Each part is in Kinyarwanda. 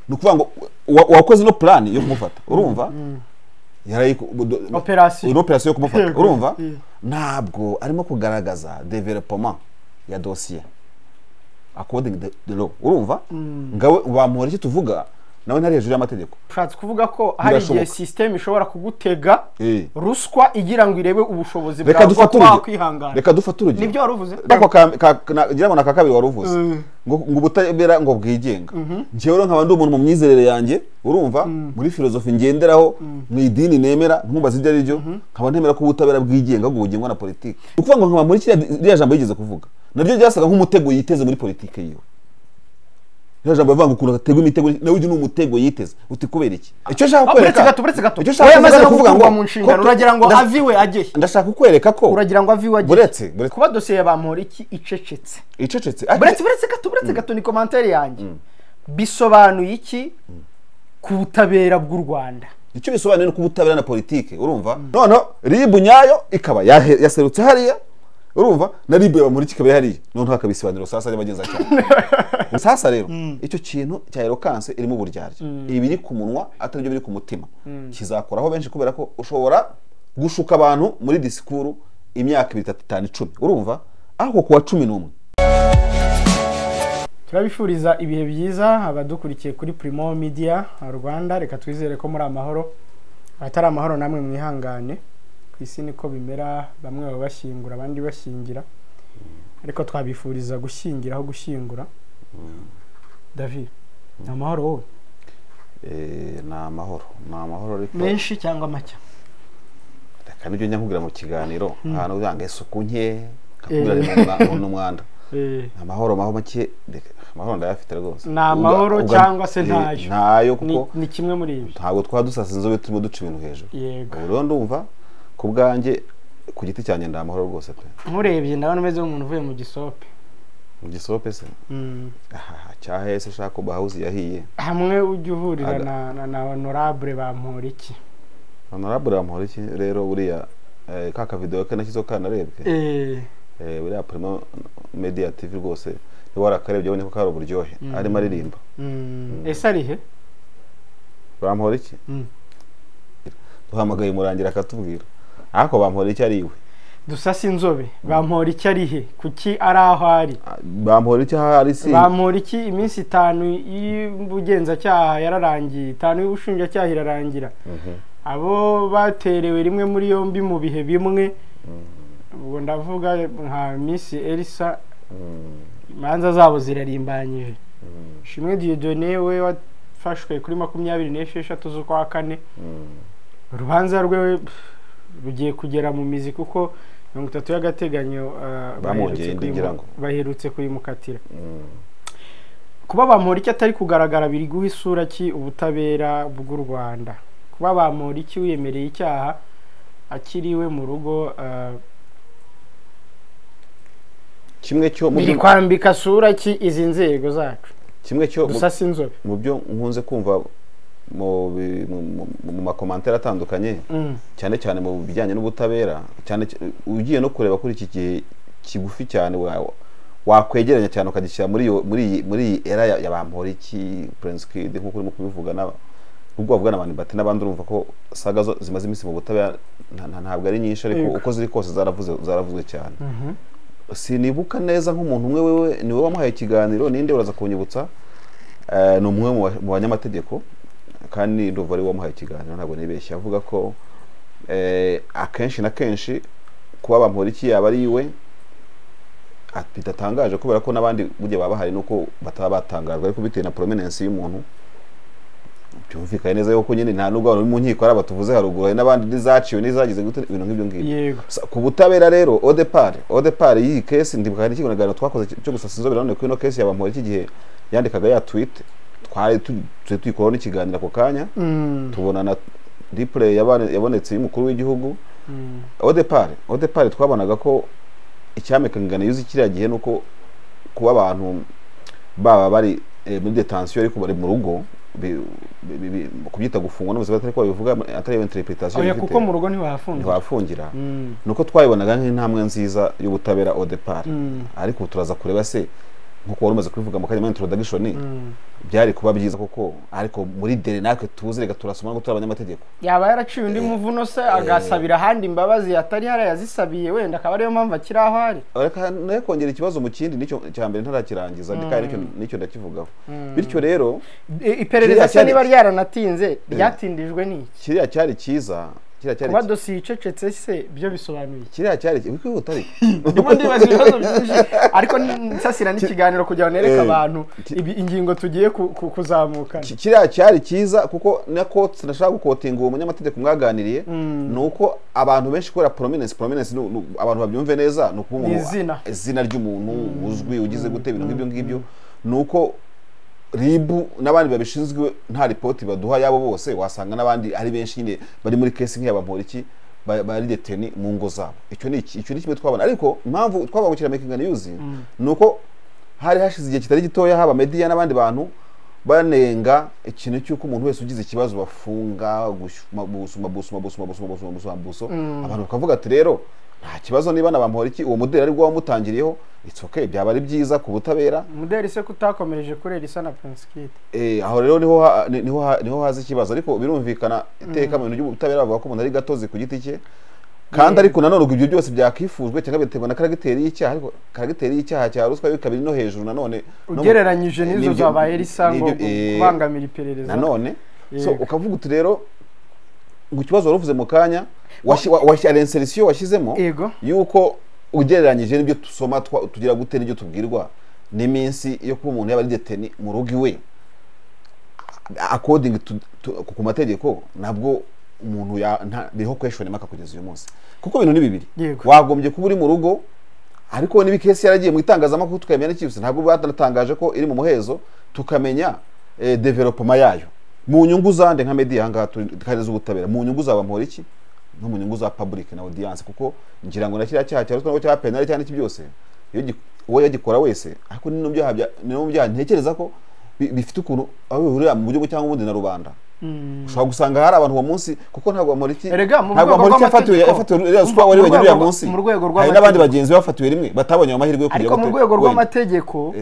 nukuvuga ngo wakoze no plan yo kumufata urumva yari operation yo kumufata urumva ntabwo arimo kugaragaza development ya dossier according the law urumva ngawe bamuhora iki tuvuga nawe ntari hejuru y'amategeko ushatse kuvuga ko hari igihe system ishobora kugutega ruswa igira ngo irebe ubushobozi bwawe bwo kwihangana reka dufata urugero nibyo waruvuze ngira ngo nakakabiri waruvuze ngo ubutabera ngo bwigenga njyewe nkaba ndi umuntu mu myizerere yanjye urumva muri filosofi ngenderaho mu idini nemera nkumbaza ibyo ari byo nkaba ntemera ko ubutabera bwigenga ngo bugengwa na politiki ukuvuga ngo nkaba muri kiriya jambo yigeze kuvuga naryo ryasaga nk'umutego yiteze muri politiki yiwe jambo bavanga ukuntu ategwa imitego nawe uje n'umutego yiteze uti kubera iki icyo shaka kwereka buretse gato oya maze kuvuga ngo mu nshingano uragira ngo aviwe agiye ndashaka kukwereka ko uragira ngo aviwe agiye buretse kuba dossier ya Bamporiki icecetse buretse gato ni commentaire yanjye bisobanuye iki ku butabera bw'u Rwanda icyo bisobanuye ku butabera na politike urumva none ribu nyayo ikaba yaserutse hariya urumva na ribu ya Bamporiki ikaba hariya none hakabisobanura sasa y'abagenza cyane sasa rero icyo kintu cya eloquence irimo uburyarya ibiri ku munwa atari byo biri ku mutima kizakoraho benshi kubera ko ushobora gushuka abantu muri disikuru imyaka 3 5 10 urumva aho kuwa 11 turabifuriza ibihe byiza abadukurikiye kuri Primo Media Rwanda reka twizere ko muri amahoro atari amahoro namwe mwihangane kwisi niko bimera bamwe babashingura abandi bashingira ariko twabifuriza gushingira aho gushingura David amahoro wowe na amahoro ariko menshi cyangwa make reka nibyo nyankubwira mu kiganiro ahantu uzanga isuku nke kakubwira n'umwanda amahoro make amahoro ndayafite rwose na amahoro cyangwa se ntayo kuko ni kimwe muri ibi ntabwo twadusasa Inzobe turimo duca ibintu hejuru yego rero ndumva ku bwanjye ku giti cyanjye ndamahoro rwose pe nkurebye ndabona umeze nk'umuntu uvuye mu gisope se cyahese shaka bahauzi yahiye hamwe ujye uhurira na honorable Bamporiki rero buriya kaka video ke nakizo kanarebwe buriya Primo Media TV rwose warakarebye ubone ko karo buryohe arimo aririmba ese arihe Bamporiki duhamagaye murangira akatubwira ariko Bamporiki ariwe Dusase Inzobe Bamporiki arihe kuki ari aho ari Bamporiki hari si Bamporiki iminsi 5 y'ubugenza cyaha yararangiye 5 y'ubushinja cyaha irarangira abo baterewe rimwe muri yombi mu bihe bimwe ubwo ndavuga nka Miss Elsa manza zabo zirarimbanyije Shimwe Dieudonné we wafashwe kuri 26 z'ukwa kane urubanza rwe rugiye kugera mu mizi kuko 30 y'agateganyo baherutse kuyimukatira kuba Bamporiki atari kugaragara biri guha isura ki ubutabera bw'u Rwanda kuba Bamporiki wiyemereye icyaha akiriwe mu rugo kimwe cyo biri kwambika sura ki izi nzego zacu kimwe cyo Dusase Inzobe mu byo nkunze kumva mu makomantere atandukanye cyane cyane mu bijyanye n'ubutabera cyane ugiye no kureba kuri iki gihe kigufi cyane wakwegeranya cyane ukagishyira muri era ya Bamporiki Prince Kid nkuko urimo kubivuga ubwo bavuga n'abandi bati n'abandi urumva ko saga zimaze iminsi mu butabera ntabwo ari nyinshi ariko uko ziri kose zaravuzwe cyane sinibuka neza nk'umuntu umwe wewe niwe wamuhaye ikiganiro ninde uraza kunyibutsa ni umwe mu banyamategeko kandi ndumva ari wamuhaye ikiganiro ntabwo nibeshya avuga ko akenshi na kenshi kuba Bamporiki yaba ari iwe bitatangaje kubera ko n'abandi bujye baba bahari nuko bataba batangajwe ariko bitewe na prominence y'umuntu byumvikanye neza yuko nyine nta nubwo ari mu nkiko ari batuvuze haruguru n'abandi nizaciwe nizagize gute ibintu nk'ibyo ngibyo ku butabera rero odepart iyi case ndibuka ni kigonagano twakoze cyo Dusase Inzobe none ko ino case ya Bamporiki gihe yandikaga ya tweet twari tuyikora n'ikiganiro ako kanya tubona na replay yabonetse y'umukuru w'igihugu odepart twabonaga ko icyamekangana yuzi kiriya gihe nuko kuba abantu baba bari muri detention ariko bari mu rugo kubyita gufungwa n'ubuzima atari ko bivuga atari interpretation kuko mu rugo ntiwafungira nuko twayibonaga nk'intambwe nziza y'ubutabera odepart ariko turaza kureba se nkuko wari umaze kubivuga mu kanya mu introduction byari kuba byiza koko ariko muri dere natwe tuzi rega turasoma ngo turabanyamategeko yaba yaraciye undi muvuno se agasabira handi imbabazi atari hari yazisabiye wenda akaba ariyo mpamvu akiri aho ari reka naye kongera ikibazo mu kindi nicyo cyambere ntarakirangiza kandi nicyo ndakivugaho bityo rero iperereza se niba ryaranatinze ryatindijwe n'iki kiriya cyari cyiza kuba dosiye icecetse se byo bisobanuye kiriya cyari wikihuta ariko ndimo ndibaza ibibazo byinshi ariko nsasira n'ikiganiro kugira ngo nereke abantu ingingo tugiye kuzamukana kiriya cyari cyiza kuko nako sinashaka gukotinga uwo munyamategeko mwaganiriye nuko abantu benshi kubera prominence abantu babyumve neza nuko izina ry'umuntu uzwi ugize gute ibintu ngibyo nuko ribu n'abandi babishinzwe nta report baduha yabo bose wasanga n'abandi ari benshi nyine bari muri case nk'ya Bamporiki bari deteni mu ngo zabo icyo ni kimwe twabona ariko impamvu twabangukira making news nuko hari hashize igihe kitari gitoya haba media n'abandi bantu banenga ikintu cy'uko umuntu wese ugize ikibazo bafunga buso abantu bakavuga ati rero nta kibazo niba na Bamporiki uwo mudeli ari gwa mutangiriyeho it's okay byaba ari byiza ku butabera mudeli se kutakomereje kurera isa na Prince Kid aho rero niho haza ikibazo ariko birumvikana iteka mu bintu by'ubutabera bavuga ko umuntu ari gatozi ku giti cye kandi ariko nanone ibyo byose byakifuzwe cyangwa biterwa na karagiteri y'icyaha ariko karagiteri y'icyaha cya ruswa bikabiri no hejuru nanone ugereranyije n'izo zabaye risango kubangamira iperereza nanone so ukavuga uti rero ngo ikibazo waruvuze mu kanya insertion washyizemo yuko ugereranyije n'ibyo tusoma tugira gute n'ibyo tubwirwa n'iminsi yo kuba umuntu yaba ari deteni mu rugo iwe according ku mategeko nabwo umuntu biriho question maka kugeza uyu munsi kuko ibintu ni bibiri wagombye kuba uri mu rugo ariko niba case yaragiye mu itangazamakuru tukamenya n'ikibise ntabwo batatangaje ko iri mu muhezo tukamenya development yayo mu nyungu zande nka media hanga tukareza ubutabera mu nyungu za Bamporiki no mu nyungu za public na audience kuko ngira ngo nakira cyaha cyarutwa no cya penal cyane cyose uwo yagikora wese ariko nino byaha ntekereza ko bifite ukuntu aho bihurira mu buryo cyangwa ubundi na rubanda ushobora gusanga hari abantu uwo munsi kuko ntabwo Bamporiki yafatiwe ruswa wari wenyine uyu munsi hari n'abandi bagenzi bafatiwe rimwe batabonye amahirwe yo kujya ariko mu rwego rw'amategeko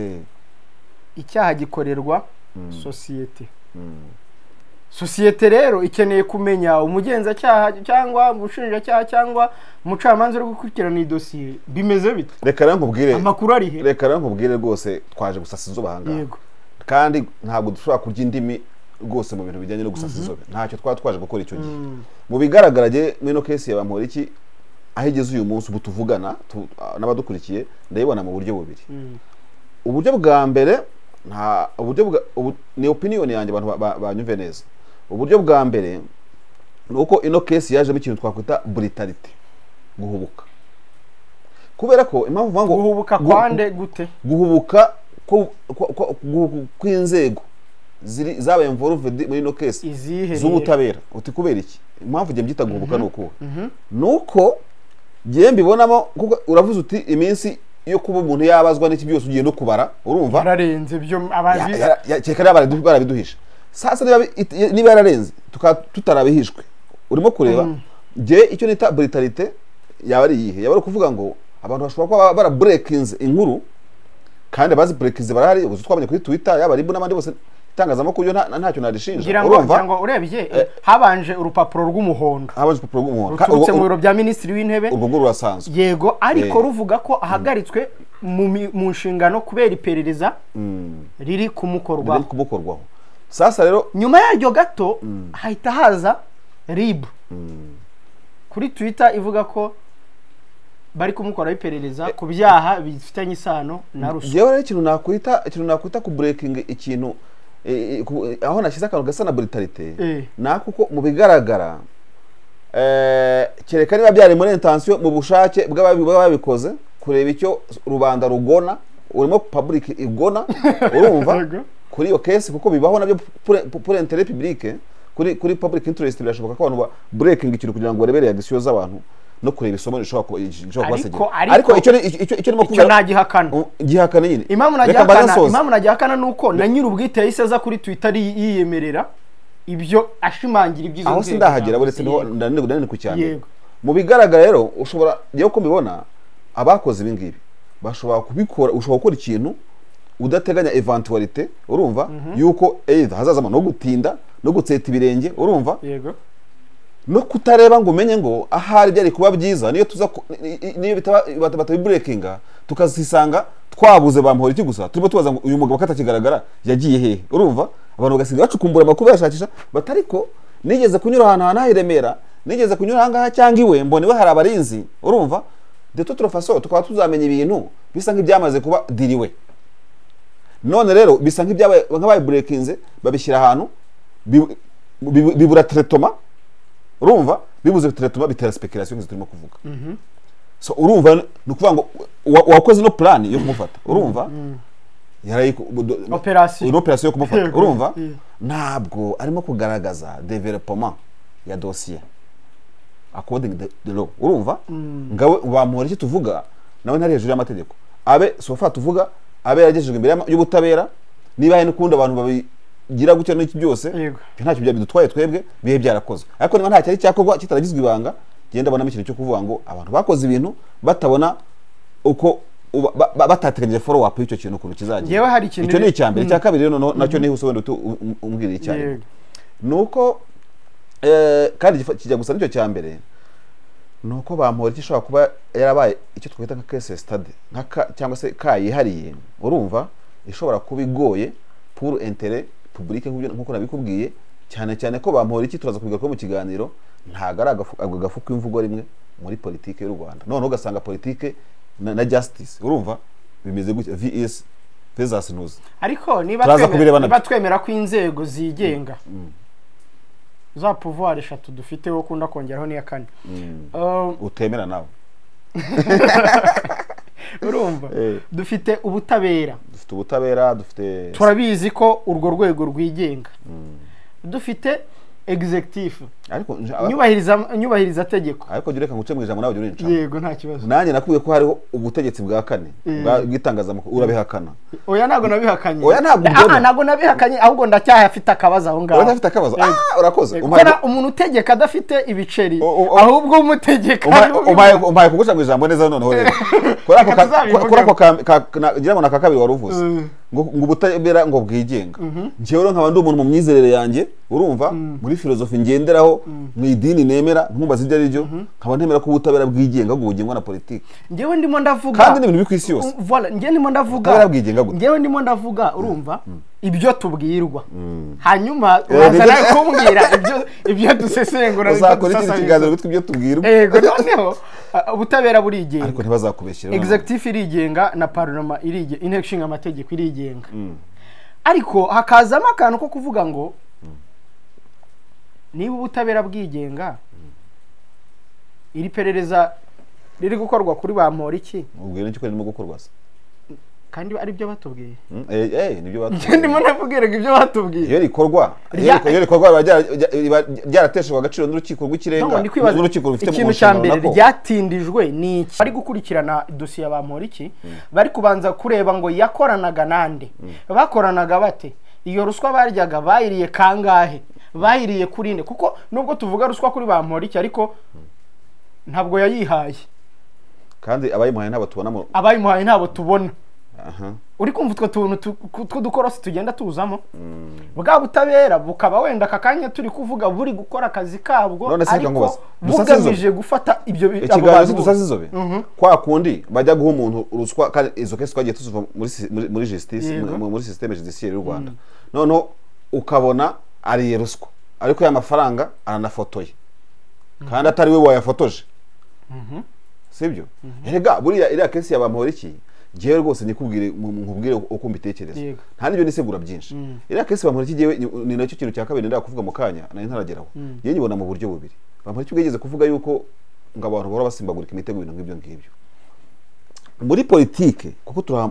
icyaha gikorerwa sosiyete rero ikeneye kumenya umugenzacyaha cyangwa umushinjacyaha cyangwa umucamanza uri gukurikirana idosiye bimeze bite reka rero nkubwire amakuru ari he reka rero nkubwire rwose twaje gusasa inzobe ahangaha kandi ntabwo dushobora kurya indimi rwose mu bintu bijyanye no gusasa inzobe ntacyo twaje gukora icyo gihe mu bigaragaraje muri no case ya Bamporiki aho igeze uyu munsi ubu tuvugana n'abadukurikiye ndayibona mu buryo bubiri uburyo bwa mbere ni opinion yanjye abantu banyumve neza uburyo bwa mbere nuko ino case yajemo ikintu twakwita brutality guhubuka kubera ko impamvu vango guhubuka kwande gute guhubuka kw'inzego zabaye involved muri ino case z'ubutabera uti kubera iki impamvu ngiye mbyita guhubuka nuko ngiye mbibonamo kuko uravuze uti iminsi iyo kuba umuntu yabazwa n'iki byose ugiye no kubara urumva yararenze byo abazi cyekara barabiduhisha sasa niba yararenze tutarabihishwe urimo kureba je icyo nita brutality yaba ari yihe yaba ari kuvuga ngo abantu bashobora kuba bara breakinze inkuru kandi abazi breakinze barahari uzo twabonye kuri Twitter yaba ribu n'abandi bose itangazamakuru yo ntacyo narishinja urumva ngo urebye habanje urupapuro rw'umuhondo ruturutse mu biro bya minisitiri w'intebe urwo rurasanzwe yego ariko ruvuga ko ahagaritswe mu nshingano kubera iperereza riri kumukorwaho sasa rero nyuma yaryo gato hahita haza RIB kuri Twitter ivuga ko bari kumukoraho iperereza ku byaha bifitanye isano na ruswa yewe ikintu nakwita ku breaking ikintu aho nashyize akantu gasa na brutality nakuko mu bigaragara kereka niba byari muri intention mu bushake bw'ababikoze kureba icyo rubanda rugona urimo public igona urumva kuri iyo case kuko bibaho nabyo pour intérêt public kuri public interest birashoboka ko abantu breaking ikintu kugira ngo barebere reaction z'abantu no kureba isomo rishobora kubasegera ariko icyo nimo kuvuga gihakana nyine impamvu najyahakana nuko na nyiri ubwite yahise kuri Twitter yiyemerera ibyo ashimangira ibyizo aho sindahagera buretse ndanene ku cyane mu bigaragara rero ushobora yo ko mbibona abakoze ibi ngibi bashobora kubikora ushobora gukora ikintu udateganya eventualite urumva yuko either hazazama no gutinda no gutseta ibirenge urumva yego no kutareba ngo umenye ngo ahari byari kuba byiza niyo tuza niyo batabiburekinga tukazisanga twabuze Bamporiki gusa turimo tubaza ngo uyu mugabo katakigaragara yagiye hehe urumva abantu bagasinga bacukumbura amakuru yashakisha batariko nigeze kunyura ahantu hahiremera nigeze kunyura ahangaha cyangwa iwe mbone we hari abarinzi urumva de toute façon tukaba tuzamenya ibintu bisa nk'ibyamaze kuba diriwe none rero bisa nk'ibyabaye nk'abaye breakinze babishyira ahantu bibura traitement urumva bibuze traitement bitera speculation turimo kuvuga so urumva no kuvuga ngo wakoze no plan yo kumufata urumva yari operation yo kumufata urumva ntabwo arimo kugaragaza development ya dossier according the law urumva ngawe Bamporiki tuvuga nawe ntari hejuru y'amategeko abe sofa tuvuga abe yagejejwe imbere y'ubutabera niba hari n'ukundi abantu babigira gutya n'iki byose ntacyo byabidutwaye twebwe bihe byarakozwe ariko niba nta cyari cyakorwa kitaragizwe ibanga genda bona ikintu cyo kuvuga ngo abantu bakoze ibintu batabona uko batateganyije follow up y'icyo kintu ukuntu kizagira icyo ni icyambere cya kabiri rero nacyo niho usobanura umbwira icyayi nuko kandi kijya gusa nicyo cyambere nuko Bamporiki ishobora kuba yarabaye icyo twita nka case study cyangwa se kayihariye urumva ishobora kuba igoye pour intérêt public nkuko nabikubwiye cyane cyane ko Bamporiki turaza kubigaruka mu kiganiro ntago ari agafuka imvugo rimwe muri politike y'u Rwanda none ugasanga politike na justice urumva bimeze gutya VS versus news ariko niba twemera ko inzego zigenga za pouvoir eshatu dufite wo kunda kongeraho niya kane utemera nawe urumva dufite ubutabera dufite turabizi ko urwo rwego rwigenga dufite executive ariko nyubahiriza tegeko ariko gireka nguce mu ijambo nawe urinca yego nta kibazo nanjye nakuye ko hariho ubutegetsi bwa kane bw'itangazamakuru urabihakana oya ntago nabihakanye oya ntago nabihakanye ahubwo ndacyafite akabazo aho ngaho urafite akabazo urakoze umuntu utegeka adafite ibiceri ahubwo umutegeka umpaye kuguca mu ijambo neza noneho rero kurako gira ngo nakakabiri waruvuze ngo ubutabera ngo bwigenga njyewe nkaba ndi umuntu mu myizerere yanjye urumva muri filozofi ngenderaho mu idini nemera ntumbaza ibyo ari byo nkaba ntemera ko ubutabera bwigenga ngo bugengwa na politiki njyewe ndimo ndavuga kandi n'ibintu biri ku isi yose voilà njyewe ndimo ndavuga njyewe ndimo ndavuga urumva ibyo tubwirwa hanyuma urazana kumbwira ibyo dusesengura uzakora iki kiganiro bitwa ibyo tubwirwa yego noneho ubutabera burigenga ariko ntibazakubeshyira executive irigenga na parlement irigenga inteko ishinga amategeko irigenga ariko hakazamo akantu ko kuvuga ngo niba ubutabera bwigenga iri perereza riri gukorwa kuri Bamporiki ubwira n'icyo kirimo gukorwa kandi ari byo batubwiye nibyo batubwiye ndimo navugira ibyo batubwiye iyo rikorwa byarateshejwe agaciro n'urukiko rw'ikirenga n'urukiko rufite mu ikintu cya mbere ryatindijwe ni iki bari gukurikirana dosiye ya Bamporiki bari kubanza kureba ngo yakoranaga nande bakoranaga bate iyo ruswa baryaga bayiriye kangahe bayiriye kurinde kuko nubwo tuvuga ruswa kuri Bamporiki ariko ntabwo yayihaye kandi abayimuhaye ntabo tubona uri kumva utwo tuntu tw'udukorosi tugenda tuzamo bwa butabera bukaba wenda akakanya turi kuvuga buri gukora akazi kabwo ariko bugamije gufata ibyo ikiganiro Dusase Inzobe kwa kundi bajya guha umuntu ruswa kandi izo kesi twagiye tuzuva muri justice muri systeme judiciaire y'u Rwanda none ukabona ari ruswa ariko ya mafaranga aranafotoye kandi atari we wayafotoje sibyo erega buriya iriya kesi ya Bamporiki jewe rwose nkubwire uko mbitekereza nta nibyo nisegura byinshi iriya kesi Bamporiki jewe ni nacyo kintu cya kabiri ndaka kuvuga mu kanya nari ntarageraho yewe nyibona mu buryo bubiri Bamporiki bwegeze kuvuga yuko ngo abantu bahora basimbagurika imitego ibintu nk'ibyo ngibyo muri politike kuko turi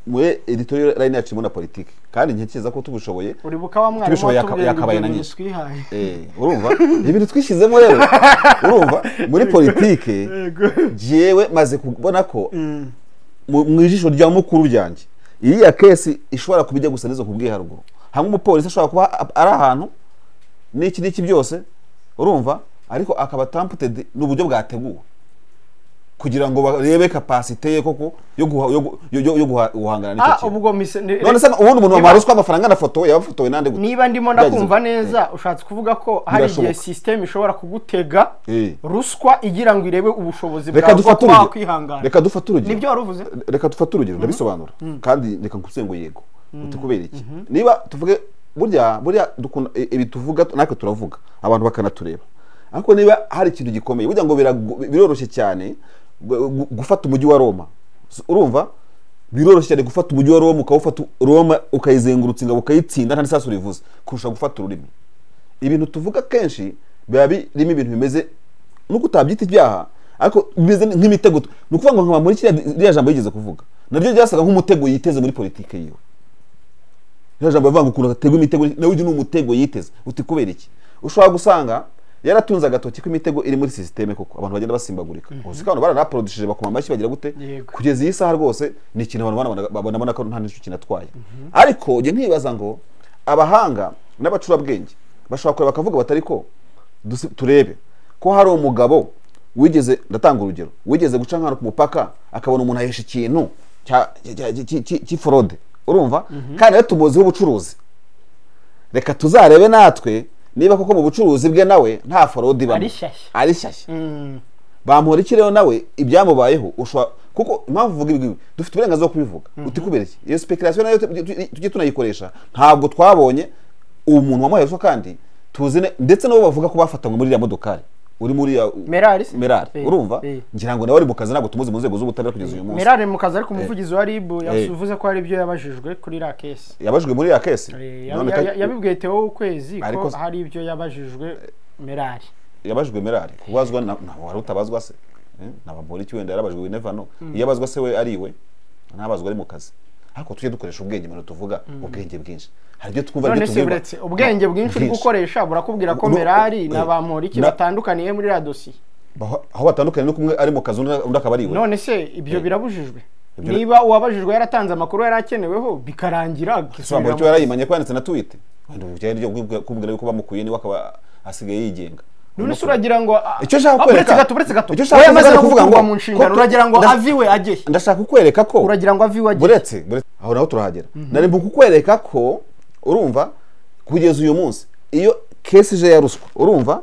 muri editorial line yacu mu na politike kandi nkekeza ko tubishoboye yakabaye na nyinshi urumva ibintu twishizemo rero urumva muri politike jewe maze kubona ko mu ijisho rya mukuru ryanjye iriya kesi ishobora kubijya gusa nizo kubwiye haruguru hamwe umupolisi ashobora kuba ari ahantu n'iki byose urumva ariko akaba tamputed n'uburyo bwateguwe kugira ngo barebe capacité ye koko yo guhangana n'icyo kintu. Ubwo mise none se ubundi umuntu wamaruswa amafaranga na foto yabafotowe nande gute? Niba ndimo ndakumva neza ushatse kuvuga ko hari igihe system ishobora kugutega ruswa igira ngo irebe ubushobozi bwawe kwihangana. Reka dufate urugero. Nibyo waruvuze? Reka dufate urugero ndabisobanura kandi reka nkusengo yego. Utikubera iki? Niba tuvuge burya dukunda ibi tuvuga natwe turavuga abantu bakanatureba. Ariko niba hari ikintu gikomeye burya ngo biroroshye cyane gufata umujyi wa Roma. Urumva biroroshye cyane gufata umujyi wa Roma ukawufata Roma ukayizengurutsa ingabo ukayitsinda nta nisasu rivuze kurusha gufata ururimi. Ibintu tuvuga kenshi biba birimo ibintu bimeze nuko utabyita ibyaha ariko bimeze nk'imitego. Nukuvuga ngo nkaba muri kiriya jambo yigeze kuvuga naryo ryasaga nk'umutego yiteze muri politike yiwe. Rya jambo bavanga ukuntu ategwa imitego nawe uje n'umutego yiteze. Uti kubera iki? Ushobora gusanga yaratunze agatoki ko imitego iri muri systeme koko abantu bagenda basimbagurika. Usikano baranaprodishije bakoma amashyi bagira gute kugeza iyi saha rwose ni ikintu abantu babona ko nta n'icyo kinatwaye. Ariko je ntibaza ngo abahanga n'abacurabwenge bashobora kureba bakavuga batari ko turebe ko hari umugabo wigeze ndatanga urugero wigeze guca nkano ku mupaka akabona umuntu ahesha ikintu cy'ifraude. Urumva kandi rero tumuziho ubucuruzi. Reka tuzarebe natwe niba koko mu bucuruzi bwe nawe nta fraude bamo ari shyashya. Bamporiki rero nawe ibyamubayeho ushwa kuko impamvu uvuga ibi dufite uburenganzira bwo kubivuga. Uti kubera iki? Iyo speculation nayo tujye tunayikoresha ntabwo twabonye umuntu wamuherezwa kandi tuzine ndetse nabo bavuga ko bafatanywe muri ya modokari uri muri ya Merari. Urumva ngira ngo nawe ari mu kazi ntabwo tumuzi mu nzego z'ubutabera kugeza uyu munsi. Merari mu kazi ariko umuvugizi wa RIB yavuze ko ari ibyo yabajijwe kuri la case. Yabajijwe muri ya case. Yabibwiye Theo ukwezi ko hari ibyo yabajijwe Merari. Yabajijwe Merari kubazwa na wari utabazwa se Bamporiki wenda yarabajijwe we never know. Yabazwa se we ari we ntabazwa ari mu kazi. Ariko tujye dukoresha ubwenge mu tuvuga ubwenge bwinshi. Hari byo twumva byo tuvuga. Ubwenge bwinshi uri gukoresha burakubwira ko Merari na Bamporiki batandukaniye muri la dossier. Aho batandukanye no kumwe ari mu kazi undi akaba ari we. None se ibyo birabujijwe? Niba uwabajijwe yaratanze amakuru yarakeneweho bikarangira Bamporiki yarayimanye kwanditse na tweet. Wenda byari byo kubwira yuko bamukuye ni wakaba asigaye yigenga. None suragira ngo icyo shaka kwereka buretse gato oya maze no kuvuga ngo mu nshingano uragira ngo aviwe ajye. Ndashaka kukwereka ko uragira ngo aviwe ajye. Buretse aho naho turahagera. Nari mbu kukwereka ko urumva kugeza uyu munsi iyo case je ya ruswa urumva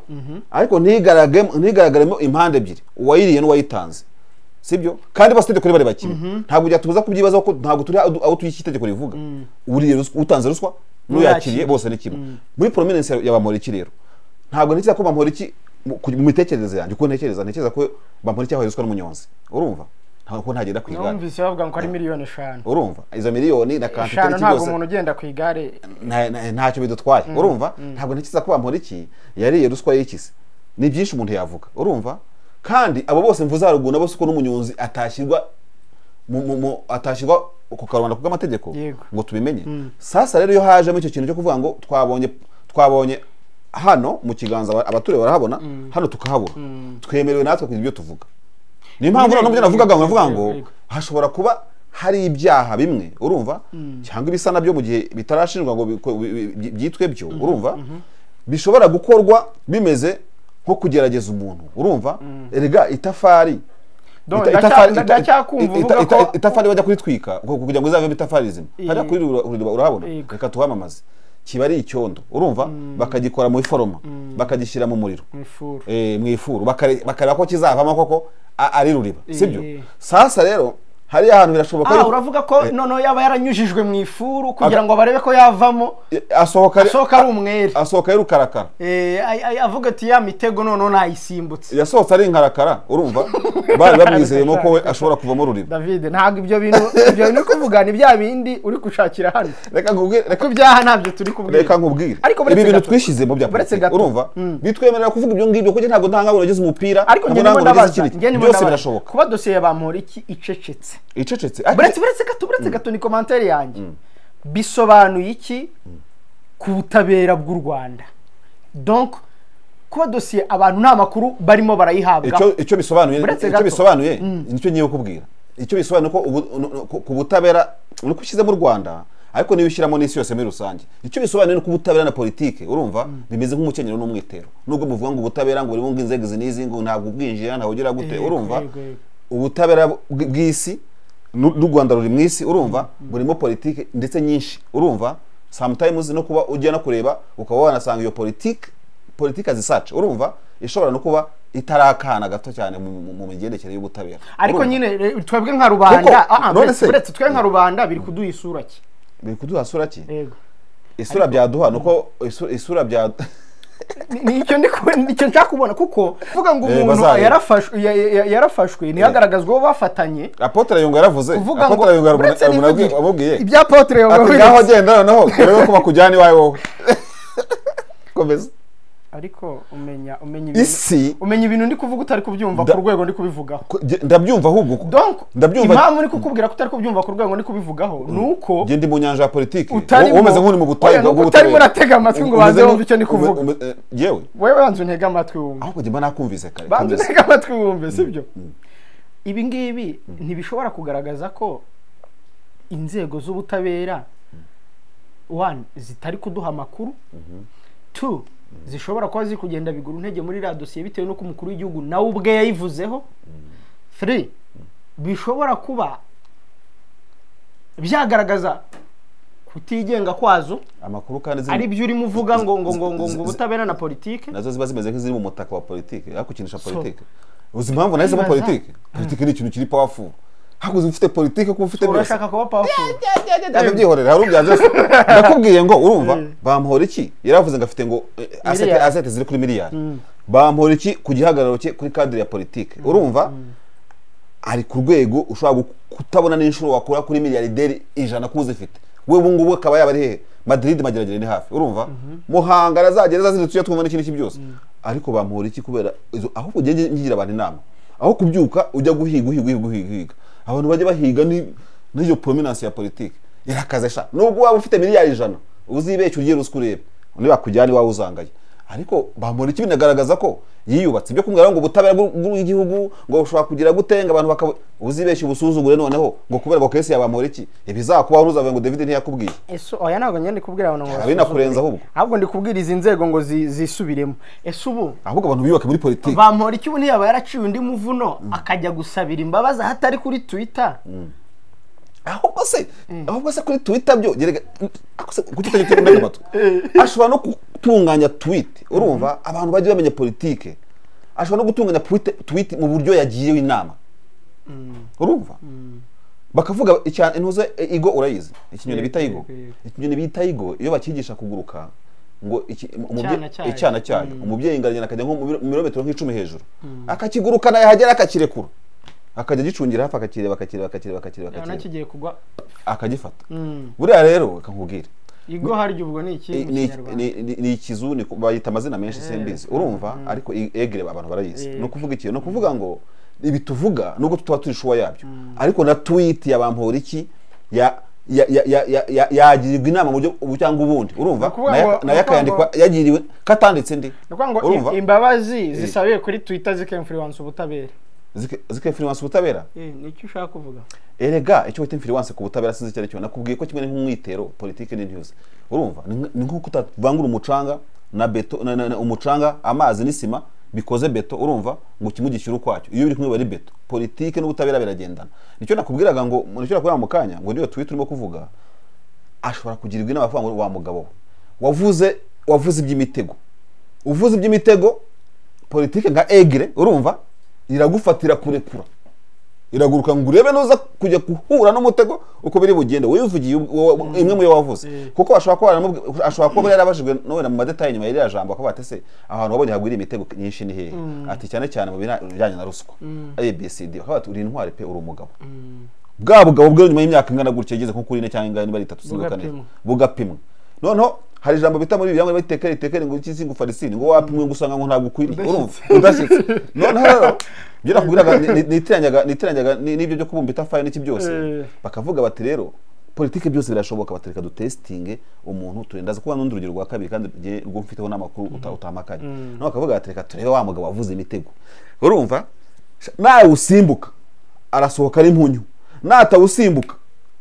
ariko ntigaragaremo impande ebyiri uwayiriye n'uwayitanze. Sibyo kandi basitede kuri bari bakimwe ntabwo ujya tubuza kubyibaza ko ntabwo turi aho tuyishyitegeko rivuga uriye utanze ruswa n'uyakiriye bose ni kimwe. Muri prominence ya Bamporiki rero ntabwo ntekereza ko Bamporiki mu mitekerereze yanjye uko ntekereza ko Bamporiki yahaye ruswa n'umunyonzi. Urumva ntabwo ntagenda ku igare. Numvise bavuga ko ari miliyoni 5. Urumva izo miliyoni na kanti cyose ntabwo umuntu ugenda ku igare ntacyo bidutwaye. Urumva ntabwo ntekereza ko Bamporiki yariye ruswa y'ikisi. Ni byinshi umuntu yavuga. Urumva kandi abo bose mvuza haruguna bose ko n'umunyonzi atashyirwa ku karubanda k'amategeko ngo tubimenye. Sasa rero iyo hajemo icyo kintu cyo kuvuga ngo twabonye hano mu kiganza abatureba barahabona hano tukahabura twemerewe natwe kugira ibyo tuvuga. Ni impamvu none navuga ngo hashobora kuba hari ibyaha bimwe urumva cyangwa ibisa nabyo mu gihe bitarashinjwa ngo byitwe byo urumva bishobora gukorwa bimeze nko kugerageza umuntu urumva erega itafari itafari bajya kuritwika kugira ngo izave itafari zimwe hariya kuri urahabona reka tuhamamaze kiba ari icyondo urumva bakagikora mu iforoma bakagishyira mu muriro mu ifuru bakareba ko kizavamo koko ari ruriba sibyo. Sasa rero hari ahantu birashoboka uravuga ko noneho yaba yaranyujijwe mu ifuru kugira ngo barebe ko yavamo asohoka ari umwere asohoka ari rukarakara avuga ati ya mitego noneho nayisimbutse yasohotse ari inkarakara urumva bari bamwizeyemo ko we ashobora kuvamo ruriba. David ntabwo ibyo bintu kuvuga ni bya bindi uri gushakira hano reka nkubwire reka ibyaha ntabyo turi kubwira reka nkubwire ibi bintu twishizemo bya politiki urumva bitwemerera kuvuga ibyo ngibyo kuko ntabwo ntangabona ugeze umupira ariko ntabwo nageze ikindi byose birashoboka kuba dosiye ya Bamporiki icecetse buretse gato ni commentaire yanjye bisobanuye iki ku butabera bw'u Rwanda. Donc kuba dosiye abantu nta makuru barimo barayihabwa icyo bisobanuye nicyo ngiye kukubwira. Icyo bisobanuye ko ku butabera nuko ushyize mu Rwanda ariko niyo ushyiramo n'isi yose muri rusange. Icyo bisobanuye ko ubutabera na politike urumva bimeze nk'umukenyero n'umwitero nubwo muvuga ngo ubutabera ngo burimo inzego izi n'izi ngo ntabwo ubwinjira ntaho ugira gute urumva ubutabera bw'isi n'u Rwanda ruri mu isi urumva burimo politike ndetse nyinshi urumva sometimes no kuba ujya no kureba ukaba wanasanga iyo politique zisaca urumva ishobora no kuba itarakana gato cyane mu migendekere y'ubutabera ariko nyine twebwe nka rubanda uretse twebwe nka rubanda biri kuduha isura ki yego isura byaduha nuko isura bya nicyo nshaka kubona kuko vuga ngo umuntu yarafashwe ntihagaragazweho bafatanye Apotre Yunga yaravuze Apotre Yunga amubwiye ibya Apotre Yunga ngaho genda noneho rero kuba kujyana iwawe wowe komeza ariko umenya ibintu ndi kuvuga utari kubyumva ku rwego ndi kubivugaho ndabyumva ahubwo ndabyumva impamvu ndi kukubwira ko utari kubyumva ku rwego ndi kubivugaho nuko gende mu nyanja ya politiki umeze nk'uri mu butayu utari muratega amatwi ngo baze wumve icyo ndi kuvuga yewe wewe banze untega amatwi wumve ahubwo njye nakumvise kare banze untega amatwi wumve sibyo ibi ngibi ntibishobora kugaragaza ko inzego z'ubutabera one zitari kuduha amakuru two zishobora kuba ziri kugenda bigura intege muri ra dosiye bitewe nuko umukuru w'igihugu nawe ubwe yayivuzeho 3 bishobora kuba byagaragaza kutigenga kwazo amakuru kandi ari byo urimo uvuga ngo ubutabera na politike nazo ziba zimeze nk'iziri mu mutaka wa politike akukinisha politike uzi impamvu nahisemo politike ni ikintu kiri powerful hakuze ufite politike ko ufite urashaka kuba powerful byihorera hari ubyaje nakubwiye ngo urumva Bamporiki yaravuze ngo afite ngo asset ziri kuri miliyari Bamporiki ku gihagararo cye kuri cadre ya politike urumva ari ku rwego ushobora kutabona n'inshuro wakora kuri miliyarderi 100 kuzifite we bungu akaba yaba ari he Madrid mageragere ni hafi urumva Muhanga arazagereza zirituye twumva n'ikindi byose ariko Bamporiki kubera ahubwo ngira abantu inama aho kubyuka ujya guhiga abantu bajye bahiga n'iyo prominence ya politike irakaze sha nubwo waba ufite miliyari 100 uzibeshye ugiye ruskurebe niba kujyana iwawe uzangaye ariko Bamporiki binagaragaza ko yiyubatse ibyo kumwira ngo ubutabera bw'igihugu ngo ushobora kugira gutenga abantu bakaba uzibeshye ubusuzugure noneho ngo kubera ngo kesi ya Bamporiki ibizakuba uruzavuye ngo David ntiyakubwiye oya nago nyende kubwira abantu ngo abinakurenza ahubwo ndi kubwira izi nzego ngo zisubiremo ubu ahubwo abantu biyubake muri politike Bamporiki ubu ntiyaba yaraciye undi muvuno akajya gusabira imbabazi hatari kuri Twitter ahubwo se kuri Twitter byo gerega kutita cyo ndege bato ashobora no gutunganya tweet urumva abantu baje bamenye politike ashobora no gutunganya tweet mu buryo yagiye inama urumva bakavuga icyane intuze igo urayizi ikinyoni bita igo iyo bakigisha kuguruka ngo icyana cyayo umubyeyi ingaranya akajya nko mu mirometero nk'icumi hejuru akakigurukana yahagera akakirekura akajya gicungira hafi akakireba nakigiye kugwa akagifata buriya rero akakubwira igo harya ubwo ni iki ni ikizu bayita amazina menshi sembizi urumva ariko egre abantu barayizi no kuvuga iki no kuvuga ngo ibi tuvuga nubwo tutaba turi shuwa yabyo ariko na tweet ya Bamporiki yagirirwa inama mu buryo cyangwa ubundi urumva naye akayandikwa yagiriwe katanditse ndi urumva imbabazi zisabiye kuri Twitter zikemfluence ubutabera zikemfluence ubutabera nicyo ushaka kuvuga erega icyo wita influence ku butabera sinzi cyane cyo nakubwiye ko kimwe nk'umwitero politike n'intuze urumva ni nko kutavangura umucanga na beto umucanga amazi n'isima bikoze beto urumva ngo kimugishyira ukwacyo iyo biri kumwe bari beto politike n'ubutabera biragendana nicyo nakubwiraga ngo nicyo nakubwira mu kanya ngo niyo tweet turimo kuvuga ashobora kugirirwa inama avuga ngo wa mugabo wavuze iby'imitego uvuze iby'imitego politike nka egre urumva iragufatira kurekura iraguruka ngo urebe noza kujya guhura n'umutego uko biri bugende wivugiye imwe muyo wavuze kuko ashobora kuba yarabajijwe none mu madetail nyuma y'iriya jambo akaba atese ahantu wabonye hagwira imitego nyinshi ni hehe ati cyane cyane mu bijyanye na ruswa ABCD akaba uri intware pe uri umugabo bwa bugabo bwo nyuma y'imyaka ingana gutya yageze nko kuri 4 cyangwa ingana 3 sinukane bugapimwa noneho hari ijambo bita muri bibyango bitekere ngo ikizingu farisini ngo wapimwe gusanga ngo ntabwo kwiri urumva udashitse noneho byo nakubwiraga nitiranyaga n'ibyo byo kubumba itafaye n'iki byose bakavuga bati rero politike byose birashoboka batereka du testing umuntu turendaza kuba n'undi rugero rwa kabiri kandi rwo mfiteho n'amakuru utamakanye no bakavuga batereka turebe wa mugabo wavuze imitego urumva nawe usimbuka arasohoka ari impunyu natawusimbuka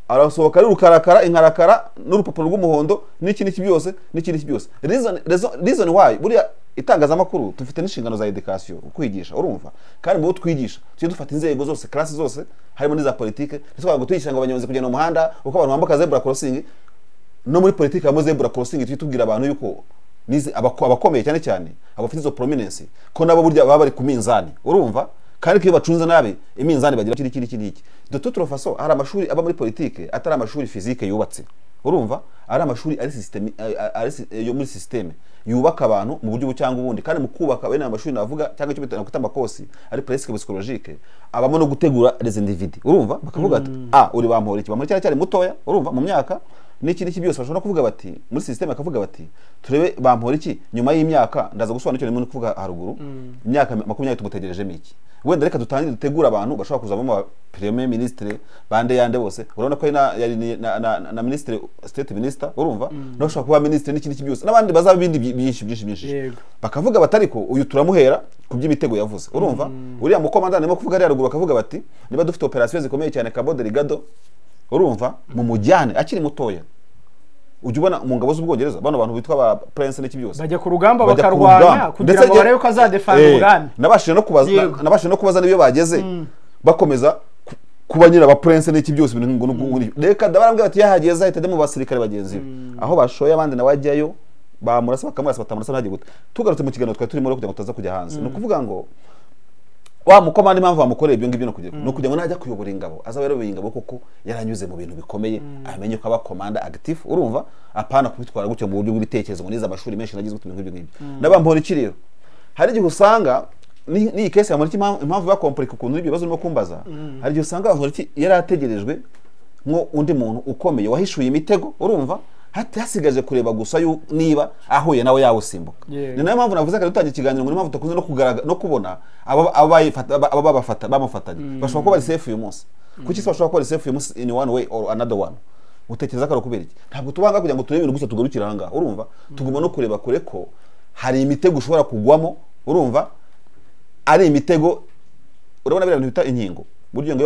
arasohoka ari rukarakara inkarakara n'urupapuro rw'umuhondo n'iki byose reason why buriya itangazamakuru dufite n'inshingano za education kwigisha urumva kandi mu twigisha tujye dufata inzego zose class zose harimo n'iza politique ndetse ngo twigisha ngo abanyonzi kugenda mu muhanda uko abantu bambuka zebra crossing no muri politique hamwe zebra crossing tubwira abantu yuko nize abakomeye cyane cyane abafite izo prominence ko nabo burya baba bari ku minzani urumva kandi kiyo bacunze nabe iminzani bagira kiri de toute façon hari amashuri aba muri politique atari amashuri physique yubatse urumva ari amashuri ari system yo muri systeme yubaka abantu mu buryo cyangwa ubundi kandi mu kubaka bene amashuri navuga cyangwa icyo bitana kwita amakosi ari presque psychologique abamo no gutegura les individus urumva bakavuga ati uri Bamporiki cyari mutoya urumva mu myaka n'iki byose bashobora kuvuga bati muri systeme akavuga bati turebe Bamporiki nyuma y'imyaka ndaza gusobanukira n'umuntu kuvuga haruguru imyaka 20 tumutegereje miki wenda reka dutangire dutegura abantu bashobora kuzamo premier ministre bande yande bose urabona ko na ministre state minister urumva no bashobora kuba ministre n'iki byose n'abandi bazaba bindi byinshi bakavuga batariko uyu turamuhera ku by'ibitego yavuze urumva uriya mukomandane mo kuvuga ari haruguru bakavuga bati niba dufite operation zikomeye cyane Cabo Delgado urumva mu mujyane akiri mutoya ujye ubona mu ngabo z'ubwongereza bano bantu bitwa ba prince n'iki byose bajya ku rugamba bakarwana kugira ngo barebe ko azadefanda ubwami nabashije no kubaza niyo bageze bakomeza kuba nyira ba prince n'iki byose ibintu ngo reka ndabarambwira ati yahageze ahita mu basirikare bagenzi aho bashoye abandi na wajyayo bamurasa bakamurasa batamurasa ntagiye gute tugarutse mu kiganiro twa turimo kugira ngo tutaza kujya hanze no kuvuga ngo wa mukomandi impamvu bamukoreye ibyo ngibyo no kugira ngo najya kuyobora ingabo azabayoboye ingabo koko yaranyuze mu bintu bikomeye amenye ko aba commander active urumva apana kubitwara gutyo mu buryo bw'ibitekerezo ngo niza amashuri menshi nagize gutyo ngibyo n'Abamporiki rero hari igihe usanga ni case ya Bamporiki impamvu bakomplika ukuntu ibyo bibazo no kumbaza hari igihe usanga Bamporiki yari ategerejwe nko undi muntu ukomeye wahishuye imitego urumva hasigaje kureba gusa niba ahuye nawe yawusimbuka ni nayo mpamvu navuze ko dutangiye ikiganiro ngo impamvu takunze no kubona aba bamufatanye bashobora kuba bari safe uyu munsi kuki se bashobora kuba bari safe uyu munsi in one way or another one utekereza ko kubera iki ntabwo tubanga kugira ngo turebe ibintu gusa tugarukira hanga urumva tuguma no kureba kure ko hari imitego ushobora kugwamo urumva ari imitego urabona bira bintu bita inkingo buryo ngo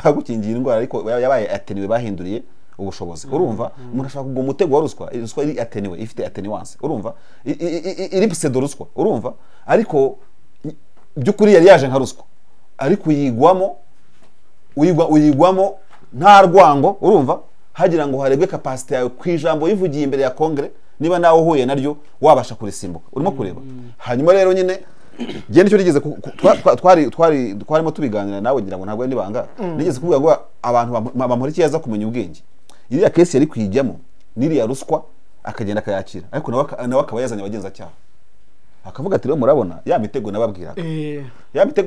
bagukingiye indwara ariko yabaye ateniwe bahinduriye ubushobozi urumva umuntu ashaka kugwa umutego wa ruswa iri ateniwe ifite ateniwance urumva iri pseudo ruswa urumva ariko byukuri yari yaje nka ruswa ariko uyigwamo nta rwango urumva hagira ngo harebwe capacity yawe kwijambo yivugiye imbere ya kongre niba nawe uhuye naryo wabasha kurisimbuka urimo kureba hanyuma rero nyine gende cyo rigeze twarimo tubiganira nawe ngira ngo ntabwo ari banga nigeze kuvuga ngo abantu Bamporiki yaza kumenya ubwenge iriya case yari kwijyamo niriya ruswa akagenda akayakira ariko nawe akaba yazanye abagenza cyaha akavuga ati rero murabona ya mitego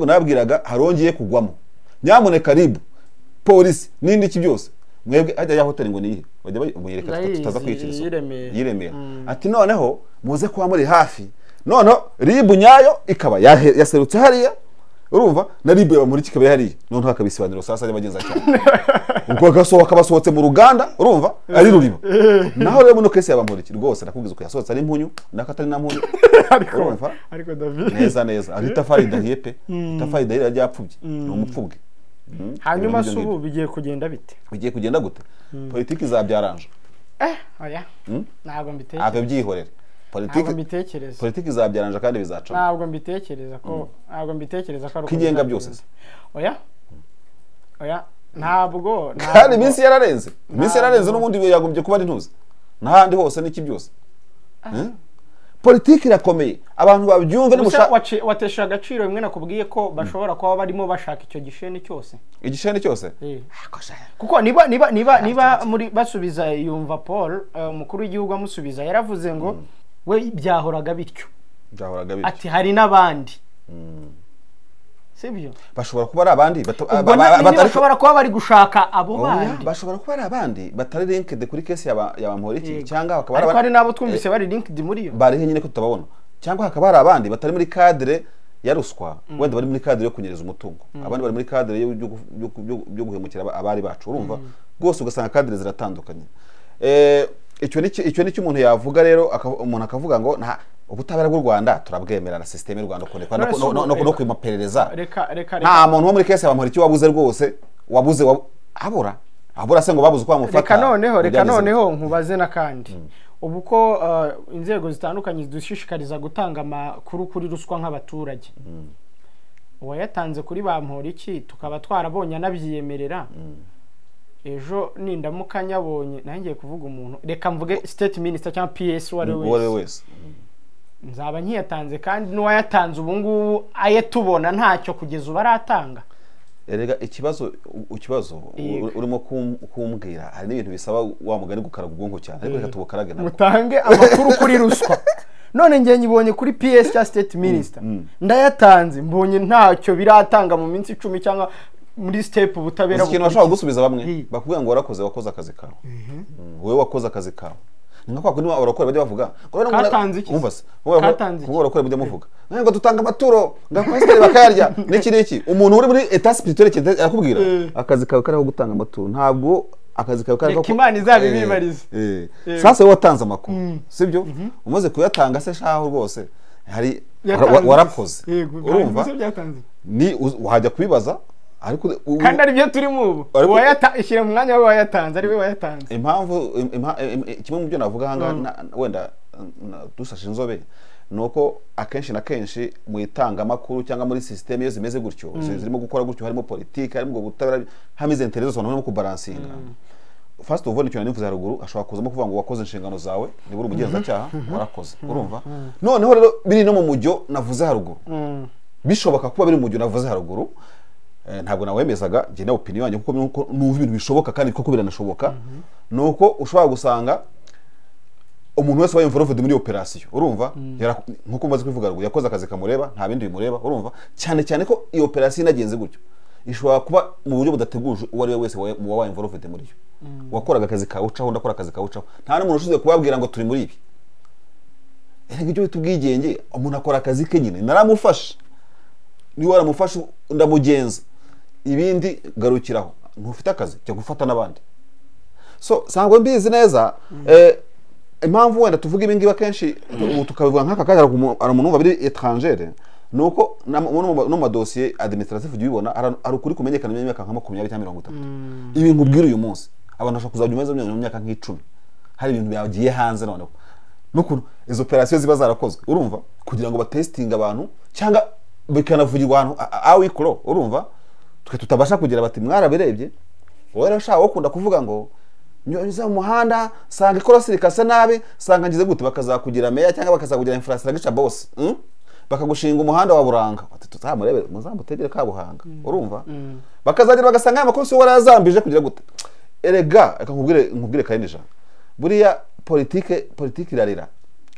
nababwiraga harongeye kugwamo nyamuneka karibu polisi nindi iki byose mwebwe ajya ya hotel ngo niyihe bajya bayereka tutaza kwikiriza yiremera ati noneho muze kuba muri hafi noneho ribu nyayo ikaba yaserutse hariya urumva na ribu Bamporiki ikaba hariya none hakabisobanura sasa y'abagenza cyane ubwo gasohoka basohotse mu ruganda urumva ari ruriba naho rero muno kese Bamporiki rwose nakubwiza ko yasohotse ari impunyu nakatari na mpunyu ariko David neza ari tafari dahiye pe tafari dahiye yajyapfubye no umupfubwe hanyuma subu bigiye kugenda bite bigiye kugenda gute politiki zabyaranje oya ntabwo mbitekereza ave byihorera politiki zabyaranje kandi bizaca ntabwo mbitekereza ko ari kigenga byose oya ntabwo kandi iminsi yararenze n'ubundi yagombye kuba ari ntuzi n'ahandi hose n'iki byose politiki irakomeye abantu babyumve watesha agaciro bimwe nakubwiye ko bashobora kuba barimo bashaka icyo gisheni cyose kuko niba muri basubiza yumva Paul umukuru w'igihugu amusubiza yaravuze ngo we byahoraga bityo ati hari n'abandi sibyo bashobora kuba ari abandi bashobora kuba bari gushaka abo bandi bashobora kuba ari abandi batari linked kuri case ya Bamporiki cyangwa hakaba ariko hari nabo twumvise bari linked muri yo bari nyine ko tutababona cyangwa hakaba hari abandi batari muri cadre ya ruswa wenda bari muri cadre yo kunyereza umutungo abandi bari muri cadre yo guhemukira abari bacu urumva rwose ugasanga cadre ziratandukanye icyo ni cyo umuntu yavuga rero umuntu akavuga ngo ubutabera bw'u Rwanda turabwemera na systeme y'u Rwanda no kwimaperereza nta muntu wo muri kese Bamporiki wabuze rwose abura abura se ngo babuze kwa mufata reka noneho nkubaze nakandi ubu ko inzego zitandukanye zidushishikariza gutanga amakuru kuri ruswa nk'abaturage uwayatanze kuri Bamporiki tukaba twarabonye anabyiyemerera ejo nindamuka nyabonye nangiye kuvuga umuntu reka mvuge state minister cyangwa PS wari wese nzaba nkiyatanze kandi n'uwayatanze ubu ngubu ayetubona ntacyo kugeza ubaratanga erega ikibazo urimo kumbwira hari n'ibintu bisaba wa mugani gukaraga ubwonko cyane ariko reka tubukarage nako mutange amakuru kuri ruswa none ngiye nyibonye kuri PS cya state minister ndayatanze mbonye ntacyo biratanga mu minsi 10 cyangwa muri step ubutabera ikintu bashaka gusubiza bamwe bakubwira ngo wakoze akazi kawe wewe wakoze akazi kawe ninga kwa kunwa urakora bajya bavuga umva se kuba urakora bajya muvuga ngo dutanga amaturo ngakwistere bakayarya niki umuntu uri muri etat spirituel yakubwira akazi kawe karaho gutanga amaturo ntabwo akazi kawe karaho Imana izabibibariza sasa wowe watanze amakuru sibyo umaze kuyatanga se shaho rwose hari warakoze urumva ni wajya kubibaza ariko kandi ari byo turi mu wayatashira mu mwanya wayatanze ari we wayatanze impamvu kimwe mu byo navuga hanga wenda Dusase Inzobe nuko akenshi na kenshi mu itanga makuru cyangwa muri system yo zimeze gutyo zirimo gukora gutyo harimo politique harimo gutabara hamize interest zone no kubalansinga first of all icyo nifuza haruguru ashobora kuzamo kuvuga ngo wakoze inshingano zawe nibura umugenza cyaha warakoze urumva noneho rero biri no mu mujyo navuze haruguru bishoboka kuba biri mu mujyo navuze haruguru ntabwo nawemezaga nge na opinion yanjye kuko nuva ibintu bishoboka kandi koko biranashoboka nuko ushobora gusanga umuntu wese involved muri operation urumva nkuko maze kwivuga ngo yakoze akazi kamureba nta bindi bimureba urumva cyane ko iyo operation inagenze gutyo ishobora kuba mu buryo budateguje uwari wese wa involved muri yo wakoraga akazi kawe ucaho ndakora akazi kawe ucaho nta n'umuntu ushize kubabwira ngo turi muri ibi ibyo bitubwigenge umuntu akora akazi ke nyine naramufasha ni waramufasha ndamugenza ibindi garukiraho ntufite akazi cyo gufata nabandi so sangwe mbizi neza impamvu wenda tuvuga ibingi bakenshi tukabivuga nk'aka kaje ari umuntu bari étranger nuko no ma dossier administratif byibona ari ukuri kumenyekana mu myaka nka 20 cyangwa 30 ibintu bwira uyu munsi abantu bashaka kuzabyumeza mu myaka nk'icumi hari ibintu byagiye hanze noneho nukuntu izo operations ziba zarakozwe urumva kugira ngo batestinga abantu cyangwa bikanavugirwa ahantu awikoro urumva twe tutabasha kugira bati mwarabirebye wowe rashaka ukunda kuvuga ngo nyonyeza mu muhanda sanga ikorosi rikase nabi sanga ngize gute bakazakugira meya cyangwa bakazakugira infrastructure boss bakagushinga umuhanda wa Buranga ati tuzamurebe muzamutegere kabuhanga urumva bakazagira bagasanga amakosi warazambije kugira gute erega nkubwire kayinija buriya politique irarira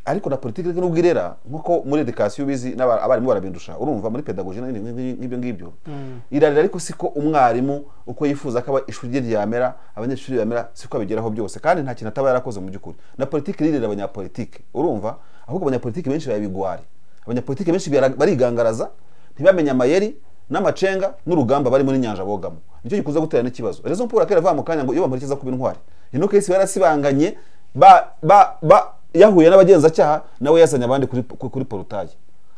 ariko na politique n'ubwirera nkuko muri education bizi n'abarimu barabindusha urumva muri pedagogy n'ibyo ngibyo irarira ariko siko umwarimu uko yifuza ko ishuri rye ryamera abanyeshuri bamera siko abigeraho byose kandi nta kintu ataba yarakoze mu byukuri na politique irarira abanyapolitique urumva ahubwo abanyapolitique benshi bayabigwari abanyapolitique benshi barigangaraza ntibamenya amayeri n'amacenga n'urugamba bari muri nyanja bogamo nicyo gikuza gutera n'ikibazo rezo mpura kera va mu kanya ngo iyo bamurekeza ku bintwari ino case yarasibanganye yahuye n'abagenza cyaha nawe yazanye abandi kuri porutaye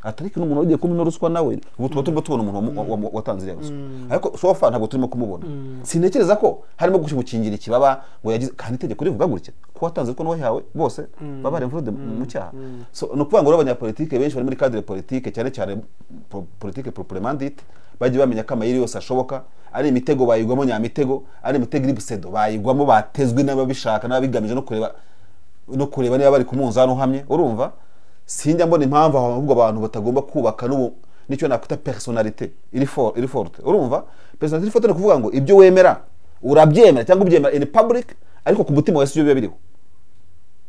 atariko n'umuntu wagiye kumino ruswa nawe ubu tuba tubona umuntu watanze ruswa ariko sofa ntabwo turimo kumubona sinekereza ko harimo gukingira ikibaba ngo yagize kandi itegeko rivuga gutya ko watanze ko nawe yawe bose babare mvude mu cyaha so no kuvuga ngo abanyapolitike benshi bari muri cadre politique cyane politique proprement dite bagiye bamenya ko amayiri yose ashoboka ari imitego bayigwamo nyamitego ari imitego iribusedo bayigwamo batezwe n'ababishaka n'abigamije no kureba niba bari kumunzano uhamye urumva sinjya mbona impamvu ahubwo abantu batagomba kubaka nicyo nakwita personnalité iri forte urumva personnalité forte no kuvuga ngo ibyo wemera urabyemera cyangwa ubyemera in public ariko ku mutima wese ibyo biba biriho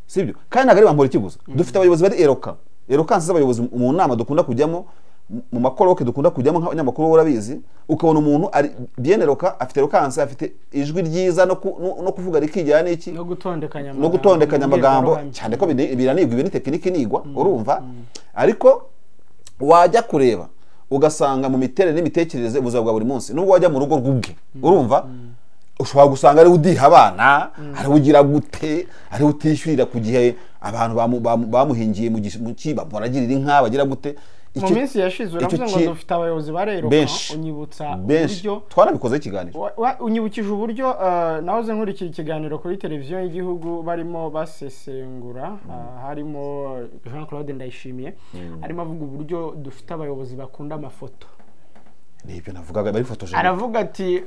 sibyo kandi nagari Bamporiki gusa dufite abayobozi bari eloquence z'abayobozi mu nama dukunda kujyamo mu makoroke dukunda kujyamo nk'abanyamakuru urabizi ukabona umuntu ari bien eloquent afite eloquence afite ijwi ryiza no kuvuga rikijyana iki no gutondekanya amagambo cyane ko biranigwa ibintu technique nigwa urumva ariko wajya kureba ugasanga mu miterere n'imitekerereze ubuzima bwa buri munsi nubwo wajya mu rugo rw'ubwe urumva ushobora gusanga ari udiha abana ari ugira gute ari utishyurira ku gihe abantu bamuhingiye mu kiba baragirira inka bagira gute mu minsi yashize uravuze ngo dufite abayobozi bareruka unyibutsa uburyo twarabikoze ikiganiro unyibukije uburyo nahoze nkurikira ikiganiro kuri televiziyo y'igihugu barimo basesengura harimo Jean Claude Ndayishimiye arimo avuga uburyo dufite abayobozi bakunda amafoto nibyo navugaga bari fotoje aravuga ati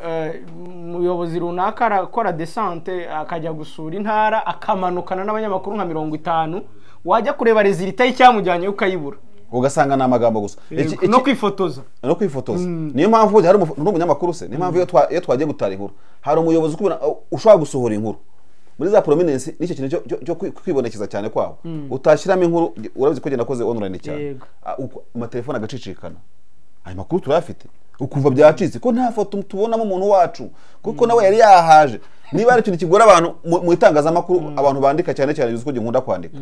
umuyobozi runaka arakora descente akajya gusura intara akamanukana n'abanyamakuru nka 50 wajya kureba resultat y'icyamujyanye ukayibura ugasanga na amagambo gusa no kwifotoza niyo mpamvu hari n'umunyamakuru se niyo mpamvu iyo twagiye gutara inkuru hari umuyobozi ukubona ushobora gusohora inkuru muri za prominence nicyo kintu cyo kwibonekeza cyane kwabo utashyiramo inkuru urabizi ko genda koze online cyane amatelefone agacicikana ayo makuru turayafite ukumva byacitse ko nta foto tubonamo umuntu wacu kuko nawe yari yahaje niba ari ikintu kigora abantu mu itangazamakuru abantu bandika cyane cyane biziko nkunda kwandika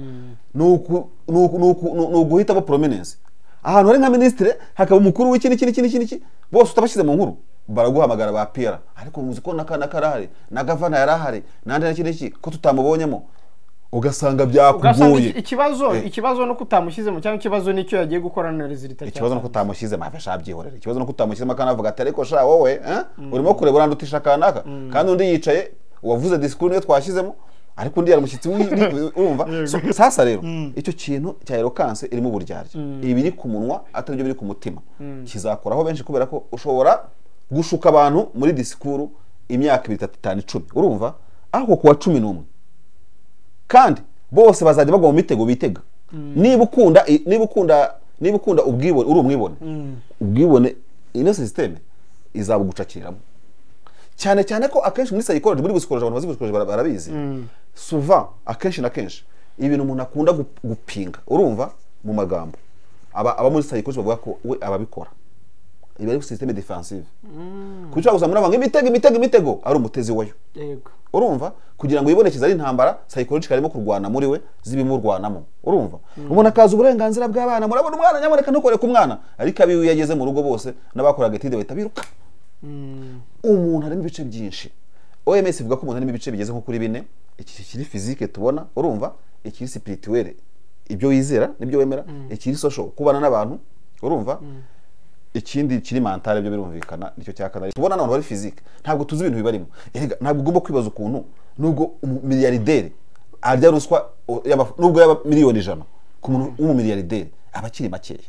nuguhita bo prominence ahantu hari nka ministre hakaba umukuru w'iki bose utabashyize mu nkuru baraguhamagara ba PR ariko muzi ko nakana karahari na governor yarahari nande n'iki ko tutamubonyemo ugasanga byakugoye ikibazo no kutamushyizemo cyangwa ikibazo nicyo yagiye gukora na resultat ikibazo no kutamushyizemo afasha byihorera ikibazo no kutamushyizemo kanavuga ati ariko sha wowe urimo kureba urandutisha kanaka kandi undi yicaye wavuze discours niyo twashyizemo ariko undi yaramushyitsi urumva sasa rero icyo kintu cya eloquence irimo uburyarya ibi biri ku munwa atari byo biri ku mutima kizakoraho benshi kubera ko ushobora gushuka abantu muri discours imyaka 3 5 10 urumva aho kuwa 11 kandi bose bazajya bagwa mu mitego bitega niba ukunda ubwibone uri umwibone ubwibone ino system izabugucakiramo cyane ko akenshi muri psychology muri psychology abantu bazi psychology barabizi souvent akenshi na kenshi ibintu umuntu akunda gupinga urumva mu magambo aba muri psychology bavuga ko we ababikora ibi ari system defensive kugira ngo uzamura banga imitego ari umutezi wayo yego urumva kugira ngo yibonekeze ari intambara psychology karimo kurwana muri we zibimurwanamo urumva ubona kaza uburenganzira bw'abana murabona umwana nyamareka ntukore ku mwana ariko abiwe yageze mu rugo bose n'abakoraga etide bahita biruka umuntu ari mu bice byinshi OMS ivuga ko umuntu ari mu bice bigeze nko kuri 4 iki kiri physique tubona urumva iki spirituel ibyo wizera nibyo wemera iki social kubana n'abantu urumva ikindi kiri mentale byo birumvikana nicyo cyakana tubona n'abantu bari physique ntabwo tuzi ibintu bibarimo ntabwo ugomba kwibaza ukuntu nubwo miliyarderi arya ruswa nubwo yaba miliyoni 100 ku muntu w'umumiliyarderi abakiri makeya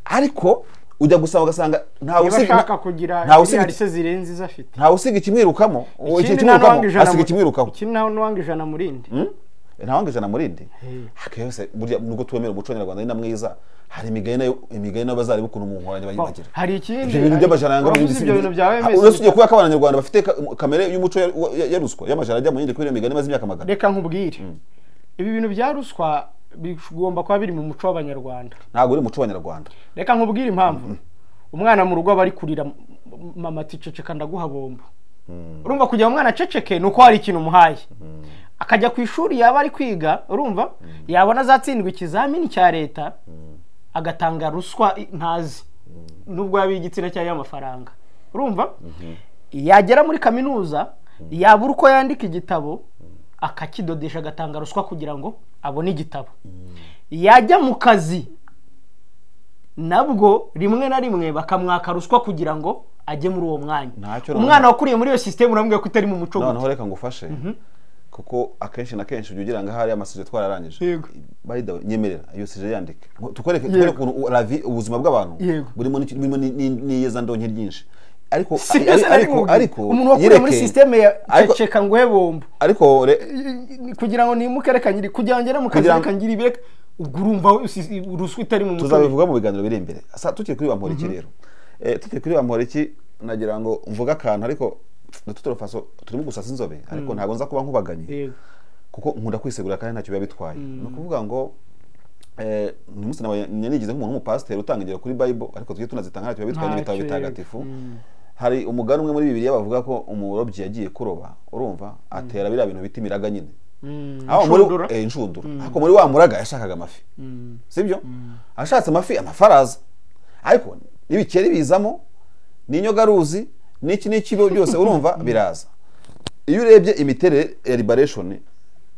ariko ujya gusaba ugasanga ntawe usiga kugira miliyari se zirenze izafite ntawe usiga ikimwirukamo asiga ikimwirukaho ikindi nawe n'uwanga ijana murindi ntawanga ijana murindi akayose burya nubwo twemera umuco nyarwanda ni namwiza hari imigani n'abazari bukuntu mu nkoranya bayibagira hari ikindi ibintu by'amajana yanga mu ibyo bintu byawe mese urasugiye kuba ko abanyarwanda bafite kamere y'umuco ya ruswa y'amajana ajya mu yindi kuri imigani maze imyaka magana reka nkubwire ibi bintu bya ruswa bigomba kuba biri mu muco w'abanyarwanda ntabwo uri umuco w'abanyarwanda reka nkubwire impamvu umwana mu rugo aba ari kurira mama ati ceceka ndaguha bombo urumva kugira umwana aceceke nuko hari ikintu umuhaye akajya ku ishuri yaba ari kwiga urumva yabona azatsindwa ikizamini cya leta agatanga ruswa ntazi nubwo yabiye igitsina cyayo y'amafaranga urumva yagera muri kaminuza yabura uko yandika igitabo akakidodesha agatanga ruswa kugira ngo abone igitabo yajya mu kazi nabwo rimwe na rimwe bakamwaka ruswa kugira ngo ajye muri uwo mwanya umwana wakuriye muri iyo system urambwiye ko utari mu muco noneho reka ngufashe kuko akenshi na kenshi ugira ngo hari amasije twararangije bayida nyemerera iyo sije yandike tukwereke ukuntu ravi ubuzima bw'abantu burimo niyeza ndonke ryinshi ariko umuntu wakuriye muri system ya ceceka ngo hebombo ariko kugira ngo nimuke reka nyiri kugira ngo ngere mu kazi reka ngiri ibireka ubwo urumva uruswa itari mu muco tuzabivuga mu biganiro biri imbere tukiri kuri Bamporiki rero tukiri kuri Bamporiki nagira ngo mvuga akantu ariko tutorofaso turimo gusasa Inzobe ariko ntago nza kuba nkubaganye kuko nkunda kwisegura kandi ntacyo biba bitwaye no kuvuga ngo umunsi nanigize nk'umuntu w'umupasiteri utangira kuri Bible ariko tujye tunazitanga ntacyo biba bitwaye n'ibitabo bitagatifu hari umugani umwe muri Bibiliya bavuga ko umurobyi yagiye kuroba urumva atera bira bintu biti miraga nyine aho muri inshundura ariko muri wa muraga yashakaga amafi sibyo ashatse amafi amafaraza ariko nibikeri bizamo n'inyogaruzi n'iki byose urumva biraza iyo urebye imiterere ya liberation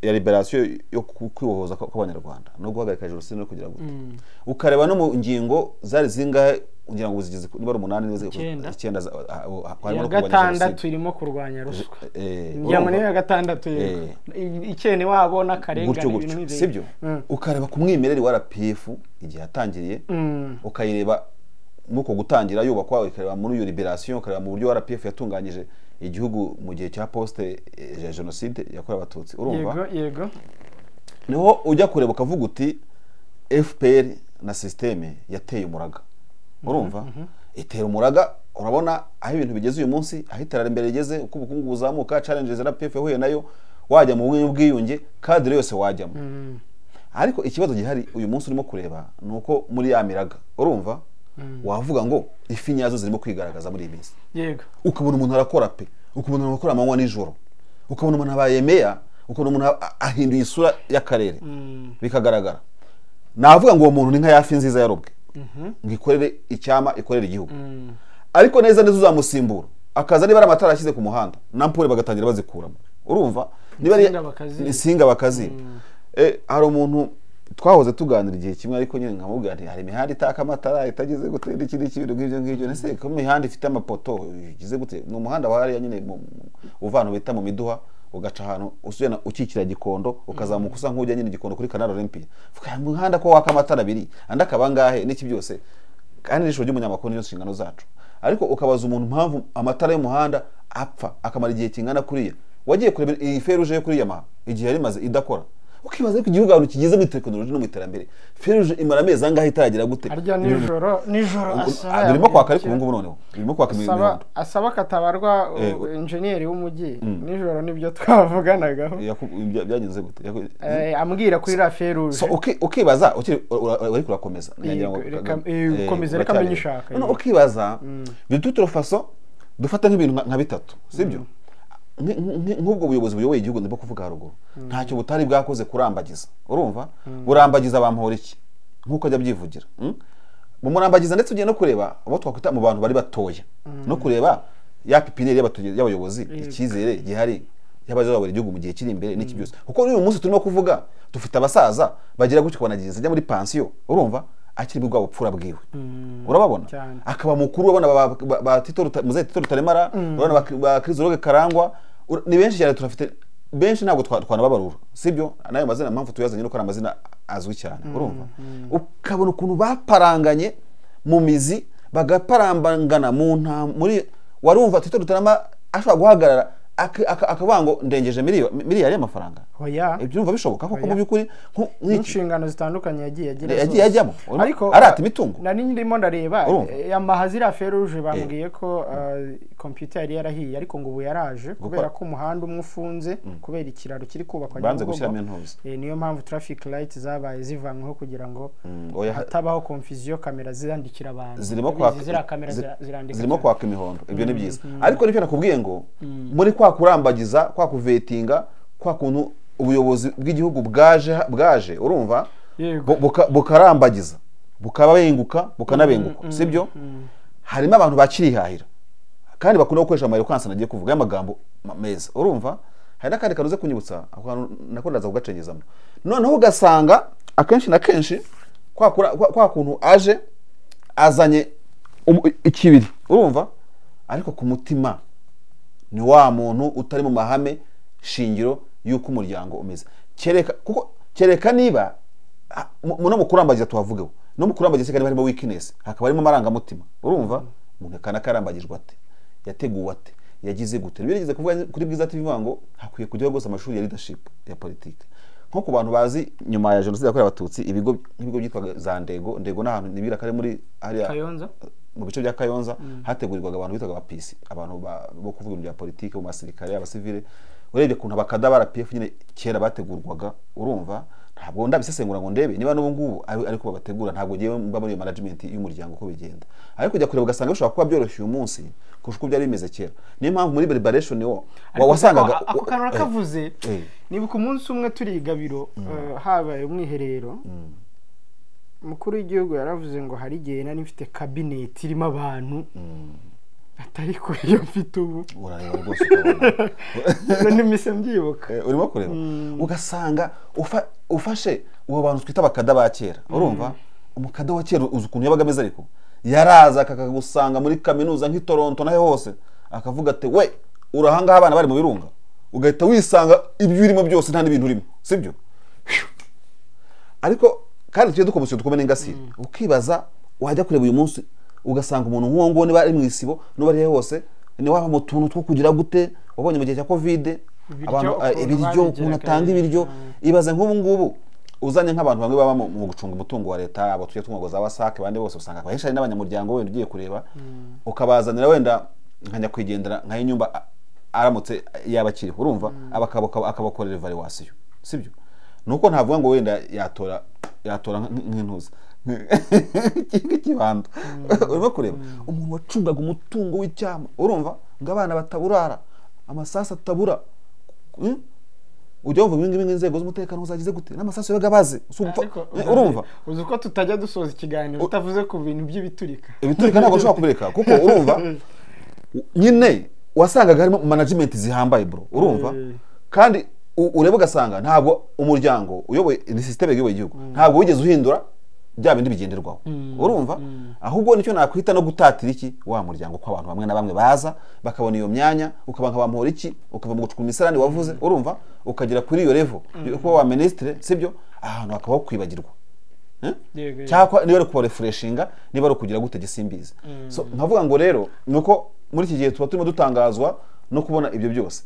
ya liberation yo kwibohoza kw'abanyarwanda no guhagarika jenoside no kugira gute ukareba no mu ngingo zari zingahe kugira ngo uzigize niba ari 8 neze 9 ya gatandatu irimo kurwanya ruswa njyamo niyo ya gatandatu ikene wabo n'akarengane ibintu n'ibyo sibyo ukareba ku mwimerere wa RPF igihe yatangiriye ukayireba muko gutangira yubakwa ukareba muri iyo liberation ukareba mu buryo RPF yatunganyije igihugu mu gihe cya poste ya jenoside yakorewe abatutsi urumva yego niho ujya kureba ukavuga uti FPR na systeme yateye umuraga urumva itera umuraga urabona aho ibintu bigeze uyu munsi aho iterambere rigeze uko ubukungu buzamuka challenges RPF yahuye nayo wajya mu bwiyunge cadre yose wajyamo ariko ikibazo gihari uyu munsi urimo kureba nuko muri ya miraga urumva wavuga ngo ifi nyazo zirimo kwigaragaza muri iminsi yego ukabona umuntu arakora pe ukabona umuntu akora amanywa nijoro ukabona umuntu abayemeya ukabona umuntu ahinduye isura y'akarere bikagaragara navuga ngo uwo muntu ni nka yafi nziza yarobwe ngikorere icyama ikorera igihugu ariko neza neza uzamusimbura akaza niba ari amatara ashyize ku muhanda nampure bagatangira bazikuramo urumva niba ari insinga bakazi hari umuntu twahoze tuganira igihe kimwe ariko nyine nkamubwira nti hari imihanda itaka amatara itagize gutera ikindi kintu ngibyo nese ko imihanda ifite amapoto igize gute no muhanda wari nyine uvana bita mu miduha ugaca ahantu usubira ukikira Gikondo ukazamuka usa nk'ujya nyine Gikondo kuri Canal Olympia fuka muhanda ko waka amatara abiri anda kabangahe n'iki byose kandi nisho ry'umunyamakuru niyo nshingano zacu ariko ukabaza umuntu mpamvu amatara y'umuhanda apfa akamara igihe kingana kuriya wagiye kureba iyi feruje yo kuriya ma igihe yari maze idakora ukibaza ko igihugu abantu kigize mu technology no mu iterambere feruje imara amezi angahe itaragira gute arya nijoro asaba birimo kwaka ariko ubu ngubu noneho birimo kwaka imihondo asaba katabarwa engineer w'umujyi nijoro nibyo twavuganagaho byagenze gute ambwira kuri la feruje so ukibaza uri kurakomeza ngira ngo komeza reka menyishaka no ukibaza bitutro faso dufata nk'ibintu nka bitatu sibyo nk'ubwo buyobozi buyoboye igihugu ndimo kuvuga haruguru ntacyo butari bwakoze kurambagiza urumva burambagiza bamuhora iki nkuko ajya byivugira mu murambagiza ndetse ugiye no kureba abo twakwita mu bantu bari batoya no kureba ya pipineri y'abayobozi ikizere gihari y'abazobora igihugu mu gihe kiri imbere n'iki byose kuko uyu munsi turimo kuvuga dufite abasaza bagira gutyo kwanagiza ajya muri pension urumva akiri bwa bupfura bwiwe urababona akaba mukuru ubona ba Tito Rutaremara urabona ba Krizoroge Karangwa ni benshi cyane turafite benshi ntabwo twanababarura sibyo nayo mazina mpamvu tuyazanye no ko amazina azwi cyane urumva ukabona ukuntu baparanganye mu mizi bagaparambangana mu nta muri warumva Tito Rutaremara ashobora guhagarara akabango ndengeje miliyari y'amafaranga hoya ibyo numva bishoboka koko mu byukuri nk'inshingano zitandukanye yagiye yajyamo ariko arata imitungo nari ndimo ndareba yamahazira feruje bambwiye ko computer yari yarahiye ariko ngo ubu yaraje kubera ko umuhanda umwe ufunze kubera ikiraro kiri kubakwa banze gushyiramo intuzi niyo mpamvu traffic light zabaye zivanyweho kugira ngo hatabaho confusion kamera zirandikira abantu zirimo kwaka imihondo ibyo ni byiza ariko nibyo nakubwiye ngo muri kwa kurambagiza kwa kuvetinga kwa kuntu ubuyobozi bw'igihugu bwaje urumva bukarambagiza bukabenguka bukanabenguka sibyo harimo abantu bakirihahira kandi bakunda gukoresha amayokansa nagiye kuvuga y'amagambo meza urumva hari nakandi kanuze kunyibutsa ahantu nakondaza kugacengezamo noneho ugasanga akenshi na kenshi kwa kuntu aje azanye ikibiri urumva ariko ku mutima ni wa muntu utari mu mahame shingiro yuko umuryango umeze kereka niba no mukurambagiza tuhavugeho no mukurambagiza kandi barimo weakness hakaba harimo marangamutima urumva umuntu kana karambagijwe ate yateguwe ate yagize gute birigeze kuvuga kuri Bwiza TV ngo hakwiye kujya gose amashuri ya leadership ya politique nko ku bantu bazi nyuma ya jenoside yakorewe abatutsi ibigo byitwa za ndego n'ahantu nibira kare muri hariya Kayonza mu bice bya Kayonza hategurirwaga abantu bitwaga abapisi abantu bo kuvuga ibintu bya politique mu basirikare abasivile urebye kuntu abakadabara PF nyine kera bategurwaga urumva ntabwo ndabisesengura ngo ndebe niba n'ubu ngubu ariko babategura ntabwo ngiye mba muri management y'umuryango uko bigenda ariko kujya kureba ugasanga bishobora kuba byoroshye uyu munsi kurusha uko byari bimeze kera niyo mpamvu muri liberation wasangaga ako kanura kavuze nibuka umunsi umwe turi igabiro habaye umwiherero mukuru w'igihugu yaravuze ngo hari igihe nari mfite cabinet irimo abantu atari kure yo mfite ubu urareba rwose ukabona izo ni mise mbyibuka urimo kureba ugasanga ufashe uwo bantu twita abakada ba kera urumva umukada wa kera uzi ukuntu yabaga ameze ariko yaraza akakagusanga muri kaminuza nk'i Toronto nahe hose akavuga ati we urahanga abana bari mu birunga ugahita wisanga ibyo urimo byose nta n'ibintu urimo sibyo ariko kandi tujye dukomeza dukomene ingasire ukibaza wajya kureba uyu munsi ugasanga umuntu nk'uwo ngo niba ari mu isibo no bari hose ni waba mu tuntu two kugira gute wabonye mu gihe cya covid abantu ibiryo ukuntu atanga ibiryo ibaze nk'ubu ngubu uzanye nk'abantu bamwe baba mu gucunga umutungo wa leta abo tujye tungogo za wasake bande bose usanga abahisha n'abanyamuryango wenda ugiye kureba ukabazanira wenda nkanya kwigendera nka inyumba aramutse yabakiri urumva akabakorera evaluation sibyo nuko ntavuga ngo wenda yatora nk'intuza kibando urimo kureba umuntu wacungaga umutungo w'icyama urumva ngo abana bataburara amasasa atabura ujya wumva ibingi inzego z'umutekano uzagize gute n'amasaso yagabaze urumva uzi ko tutajya dusoza ikiganiro utavuze ku bintu by'ibiturika ntabwo ushobora kubireka kuko urumva nyine wasangaga harimo management zihambaye bro urumva kandi ureba ugasanga ntabwo umuryango uyoboye ni system y'uyoboye igihugu ntabwo wigeze uhindura bya bindi bigenderwaho urumva ahubwo nicyo nakwita no gutatira iki wa muryango ko abantu bamwe na bamwe baza bakabona iyo myanya ukabanga Bamporiki ukava mu gucukura imisarani wavuze urumva ukagera kuri iyo level uko wa ministre sibyo ahantu hakabaho kwibagirwa cyakwa niba ari ku refreshinga niba ari kugira gute gisimbiza so nkavuga ngo rero nuko muri iki gihe tuba turimo dutangazwa no kubona ibyo byose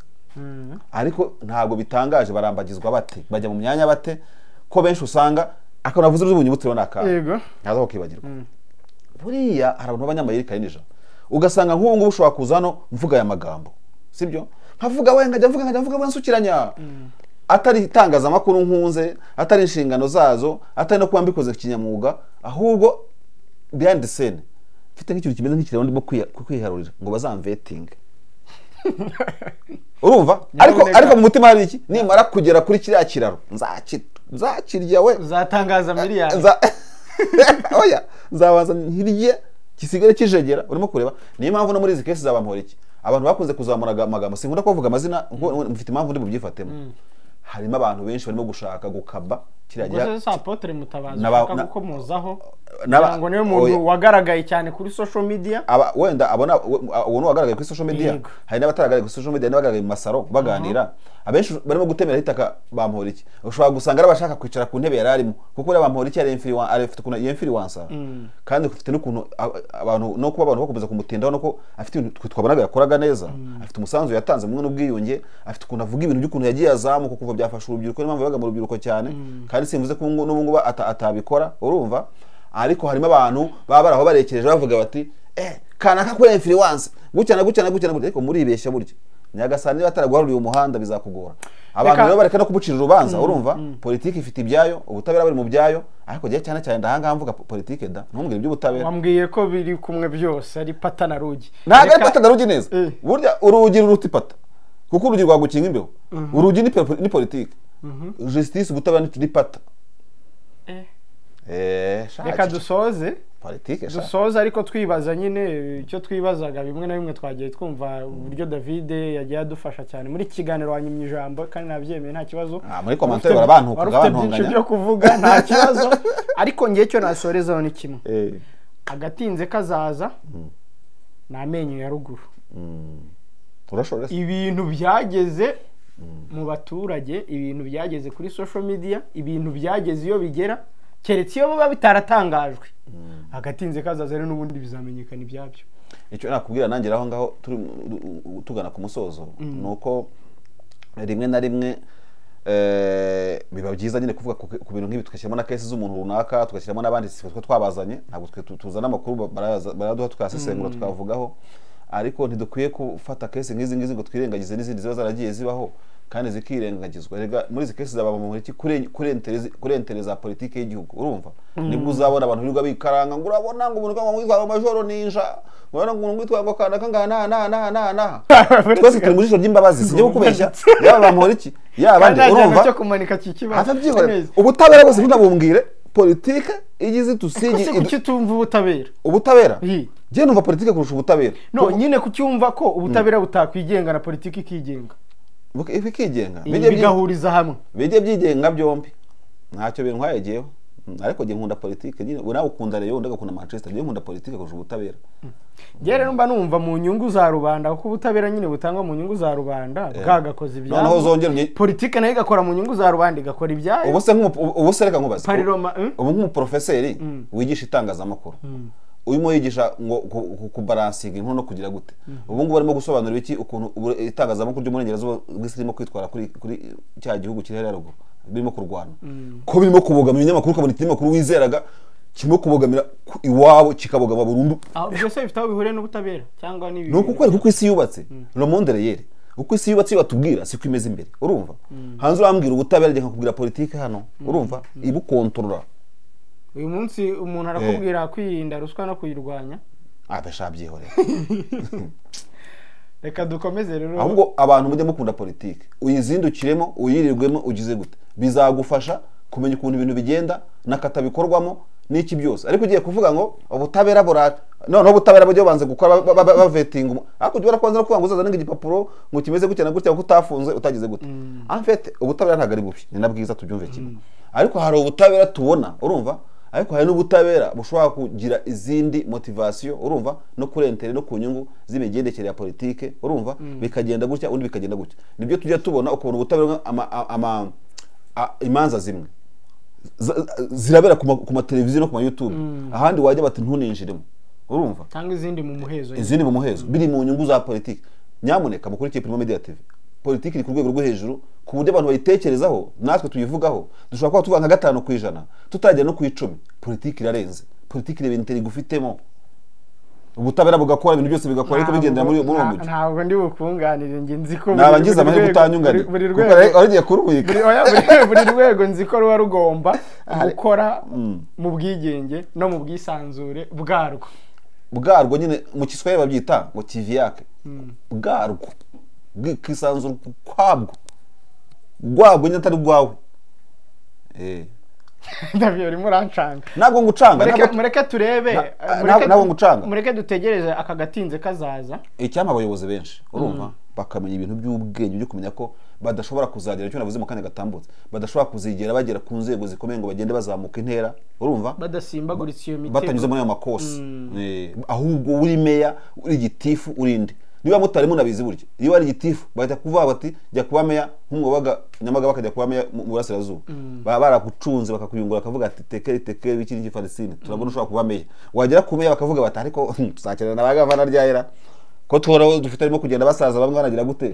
ariko ntago bitangaje barambagizwa bate bajya mu myanya bate ko benshi usanga akanavuze urubunyi butero naka yego nazo kwibagirwa buriya hari abantu b'abanyamayirika y'inija ugasanga nk'ubu ngubu ushobora kuzano mvuga ya magambo sibyo nkavuga we ngajya mvuga bansukiranya atari itangazamakuru nkunze atari inshingano zazo atari no kuba mbikoze kinyamwuga ahubwo behind the scene mfite nk'ikintu kimeze nk'ikirero ndimo kwiharurira ngo bazamveting urumva ariko mu mutima hari iki nimara kugera kuri kiriya kiraro nzakirya we uzatangaza miliyari oya nzabanza nkirye kisigare kijegera urimo kureba niyo mpamvu no muri izi kesi za Bamporiki abantu bakunze kuzamura amagambo sinkunda kuvuga amazina mfite impamvu ndi bubyifatemo harimo abantu benshi barimo gushaka gukaba kiriya sa apotre mutabazi ushaka gukomozaho ngo niwe muntu wagaragaye cyane kuri social media wenda abona uwo wagaragaye kuri social media hari n'abataragaragaye kuri social media n'abagaragaye mu masaro baganira abenshi barimo gutemera hitaka Bamporiki ushobora gusanga arabashaka kwicara ku ntebe yararimo kuko ari Bamporiki ari influencer afite kuna influencer kandi ufite n'ukuntu abantu no kuba abantu bakomeza kumutindaho no afite ibintu twabonaga yakoraga neza afite umusanzu yatanze mu n'ubwiyunge afite ukuntu avuga ibintu by'ukuntu yagiye azamuka kuva byafasha urubyiruko n'impamvu yabaga mu rubyiruko cyane kandi simvuze ko n'ubu ngubu atabikora urumva ariko harimo abantu baba baraho barekereje bavuga bati kanaka kuri influence gucyana ariko muri ibeshya buryo Nyagasani bataraguharuriye umuhanda bizakugora abantu rero bareka no kubucira urubanza urumva politiki ifite ibyayo ubutabera bari mu byayo ariko giye cyane ndahanga mvuga politiki da ntumbwire iby'ubutabera wambwiye ko biri kumwe byose ari pata na rugi ntago ari pata na rugi neza burya urugi ruruta ipata kuko urugi rwagukinga imbeho urugi ni politiki justice ubutabera ni pata reka dusoze politiki dusoze ariko twibaza nyine icyo twibazaga bimwe na bimwe twagiye twumva uburyo David yagiye adufasha cyane muri kiganiro wanyimye ijambo kandi nabyemeye nta kibazo muri commentaire barabantuka byinshi byo kuvuga nta kibazo ariko ngiye cyo nasorezaho ni kimwe agatinze kazaza namenyo ya ruguru ibintu byageze mu baturage ibintu byageze kuri social media ibintu byageze iyo bigera keretse iyo baba bitaratangajwe agatinze kazaza rero n'ubundi bizamenyekana ibyabyo icyo nakubwira nanjye aho ngaho tugana ku musozo nuko rimwe na rimwe biba byiza nyine kuvuga ku bintu nk'ibi tugashyiramo na kesi z'umuntu runaka tugashyiramo n'abandi twe twabazanye ntabwo twe tuzana amakuru baraduha tukasesengura tukavugaho ariko ntidukwiye gufata kesi nk'izi ngizi ngo twirengagize n'izindi ziba zaragiye zibaho kandi zikirengagizwa rega muri izi kesi zaba mu iki kurentereza politike y'igihugu urumva nibwo uzabona abantu biruga bikaranga ngo urabona ngo umuntu kangwa witwa majoro ninja urabona ngo umuntu witwa ngo kanaka na twese turi muri jisho ry'imbabazi sije gukubeshya yaba Bamporiki yaba bandi urumva cyo kumanika kikibazo ubutabera bwose ntabumbwire politike igize tusigi kuki tumva ubutabera je numva politike kurusha ubutabera no nyine kucyumva ko ubutabera butakwigenga na politike ikigenga ikigenga bigahuriza hamwe bijye byigenga byombi ntacyo bintwaye jewe ariko je nkunda politike nyine nawe ukunda Rayon ndagakunda Manchester je nkunda politike kurusha ubutabera Gere numva numva mu nyungu za rubanda kuko ubutabera nyine butangwa mu nyungu za rubanda bwagakoze ibyaha noneho zongera politike nayo igakora mu nyungu za rubanda igakora ibyaha ubuse reka nkubaza ubu nk'umuprofeseri wigisha itangazamakuru urimo yigisha ngo kubalansinga inkuru no kugira gute ubu ngubu barimo gusobanura iki ukuntu itangazamakuru ry'umurengerazuba rwisirimo kwitwara kuri cya gihugu kiri haruguru birimo kurwana ko birimo kubogamira ibinyamakuru ukabona ikinyamakuru wizeraga kirimo kubogamira iwabo kikabogama burundu byose bifite aho bihuriye n'ubutabera cyangwa n'ibi no kukwereka uko isi yubatse le monde réel uko isi yubatse batubwira siko imeze imbere urumva hanze urambwira ubutabera je nkakubwira politike hano urumva ibukontorora uyu munsi umuntu arakubwira kwirinda ruswa no kuyirwanya abeshabyihore reka dukomeze rero ahubwo abantu mujye mukunda politike uyizindukiremo uyirirwemo ugize gute bizagufasha kumenya ukuntu ibintu bigenda nakatabikorwamo n'iki byose ariko ugiye kuvuga ngo ubutabera noneho ubutabera bujye banze gukora bavetinga ariko ujye barakwanza no kuvuga ngo uzazana igipapuro ngo kimeze gutya na gutya ko utafunze utagize gute en fait ubutabera ntago ari bubi ni nabwiza tubyumve kimwe ariko hari ubutabera tubona urumva ariko hari n'ubutabera bushobora kugira izindi motivation urumva no kurentere no kunyungu z'imigendekere ya politike urumva bikagenda gutya undi bikagenda gutya nibyo tujya tubona ukubona ubutabera imanza zimwe zirabera ku ma televiziyo no ku ma YouTube ahandi wajya bati ntuninjiremo urumva tanga izindi mu muhezo biri mu nyungu za politike nyamuneka mukurikiye Primo Media TV politiki iri ku rwego rwo hejuru ku buryo abantu bayitekerezaho natwe tuyivugaho dushobora kuba tuvuga nka 5% tutagera no ku 10 politiki irarenze politiki rebe interi gufitemo ubutabera bugakora ibintu byose bigakora ariko bigendera muri uwo mujyi ntabwo ndi bukunganire nge nziko nabangiza amahirwe gutanyungana kuko arigiye kurubika buri rwego nziko ruba rugomba gukora mu bwigenge no mu bwisanzure bwarwo nyine mu Kiswahili babyita ngo kivyake bwarwo bwisanzure kwabwo nyine atari gwawe Davio urimo urancanga ntabwo ngucanga mureke turebe ntabwo ngucanga mureke dutegereze aka gatinze kazaza icyama abayobozi benshi urumva bakamenya ibintu by'ubwenge byo kumenya ko badashobora kuzagera icyo navuze mu kanya gatambutse badashobora kuzigera bagera ku nzego zikomeye ngo bagende bazamuka intera urumva badasimbaguritse iyo mitego batanyuze muri ayo makosa ahubwo uri meya uri gitifu urinde niba mutari munabizi buryo iyo ari gitifu bahita kuvuga bati jya kuba meya nk'umwobaga Nyamaga bakajya kuba meya mu burasirazuba baba barakucunze bakakuyungura akavuga ati tekeri bikiri n'Ifarisine turabona ushobora kuba meya wagera ku meya bakavuga bati ariko tuzakirana n'abagavana ryahera ko tuhora dufite arimo kugenda basaza bamwe banagira gute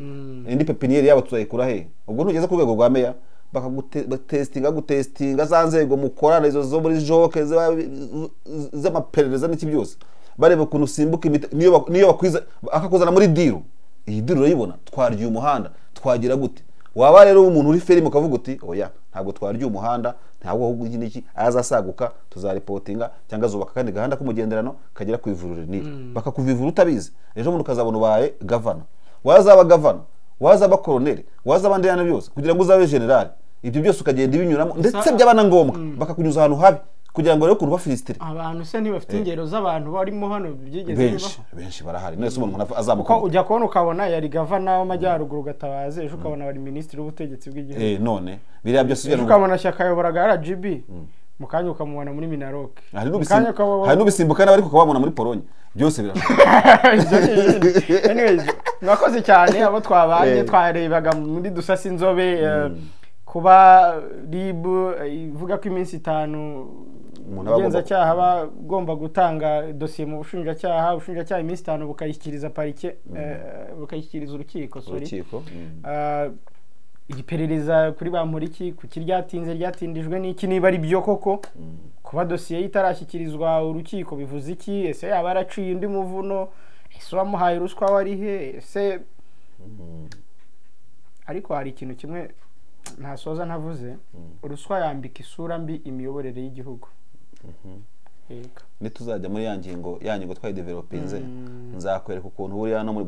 indi pepiniere yabo tuzayikura he ubwo ntugeze ku rwego rwa meya bakagutestinga za nzego mukorana izo zo muri joke z'amaperereza n'iki byose bareba ukuntu usimbuka niyo bakwiza akakuzana muri diru iyi diru urayibona twaryiye umuhanda twagira gute waba rero umuntu uri ferimo ukavuga uti oya ntabwo twaryiye umuhanda ntabwo ahubwo iki niki azasaguka tuzaripotinga cyangwa zubaka kandi gahanda kumugenderano kagera ku ivuriro ni bakakuvivura utabizi ejo umuntu ukazabona ubaye gavana wazaba gavana wazaba koloneli wazaba ndeyana byose kugira ngo uzabe general ibyo byose ukagenda ibinyuramo ndetse byabana ngombwa bakakunyuza ahantu habi kugira ngo rero kuruba filistire abantu se ntibafite ingero z'abantu barimo hano byigeze benshi barahari nese umuntu azamuka ko ujya kubona ukabona yari gavana w'amajyaruguru gatabaze ejo ukabona bari ministri w'ubutegetsi bw'igihugu none biriya byose ejo ukabona Shyaka yoboraga RGB mukanya ukamubona muri Minaroc hari n'ubisimbuka n'abari kukababona muri Pologne byose anyways mwakoze cyane abo twabanye twarebaga muri Dusase Inzobe kuba ribu ivuga ko iminsi 5 ubugenzacyaha bagomba gutanga dosiye mu bushinjacyaha iminsi 5 bukayishyikiriza parike bukayishyikiriza urukiko igiperereza kuri Bamporiki ku ryatindijwe n'iki niba ari byo koko kuba dosiye itarashyikirizwa urukiko bivuze iki ese yaba yaraciye undi muvuno ese wamuhaye ruswa wari he ese ariko hari ikintu kimwe ntasoza ntavuze uruswa yambika isura mbi imiyoborere y'igihugu nituzajya muri yangingo twayidevelopinze nzakwereka ukuntu buriya no mu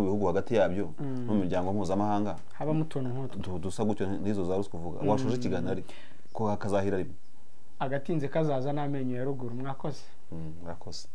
bihugu hagati yabyo no mu miryango mpuzamahanga haba mutuntu nk'utu dusa gutyo n'izo za ruswa uvuga washuje ikiganiro ariko ko hakazahira rimwe agatinze kazaza n'amenyo ya ruguru. Mwakoze. murakoze.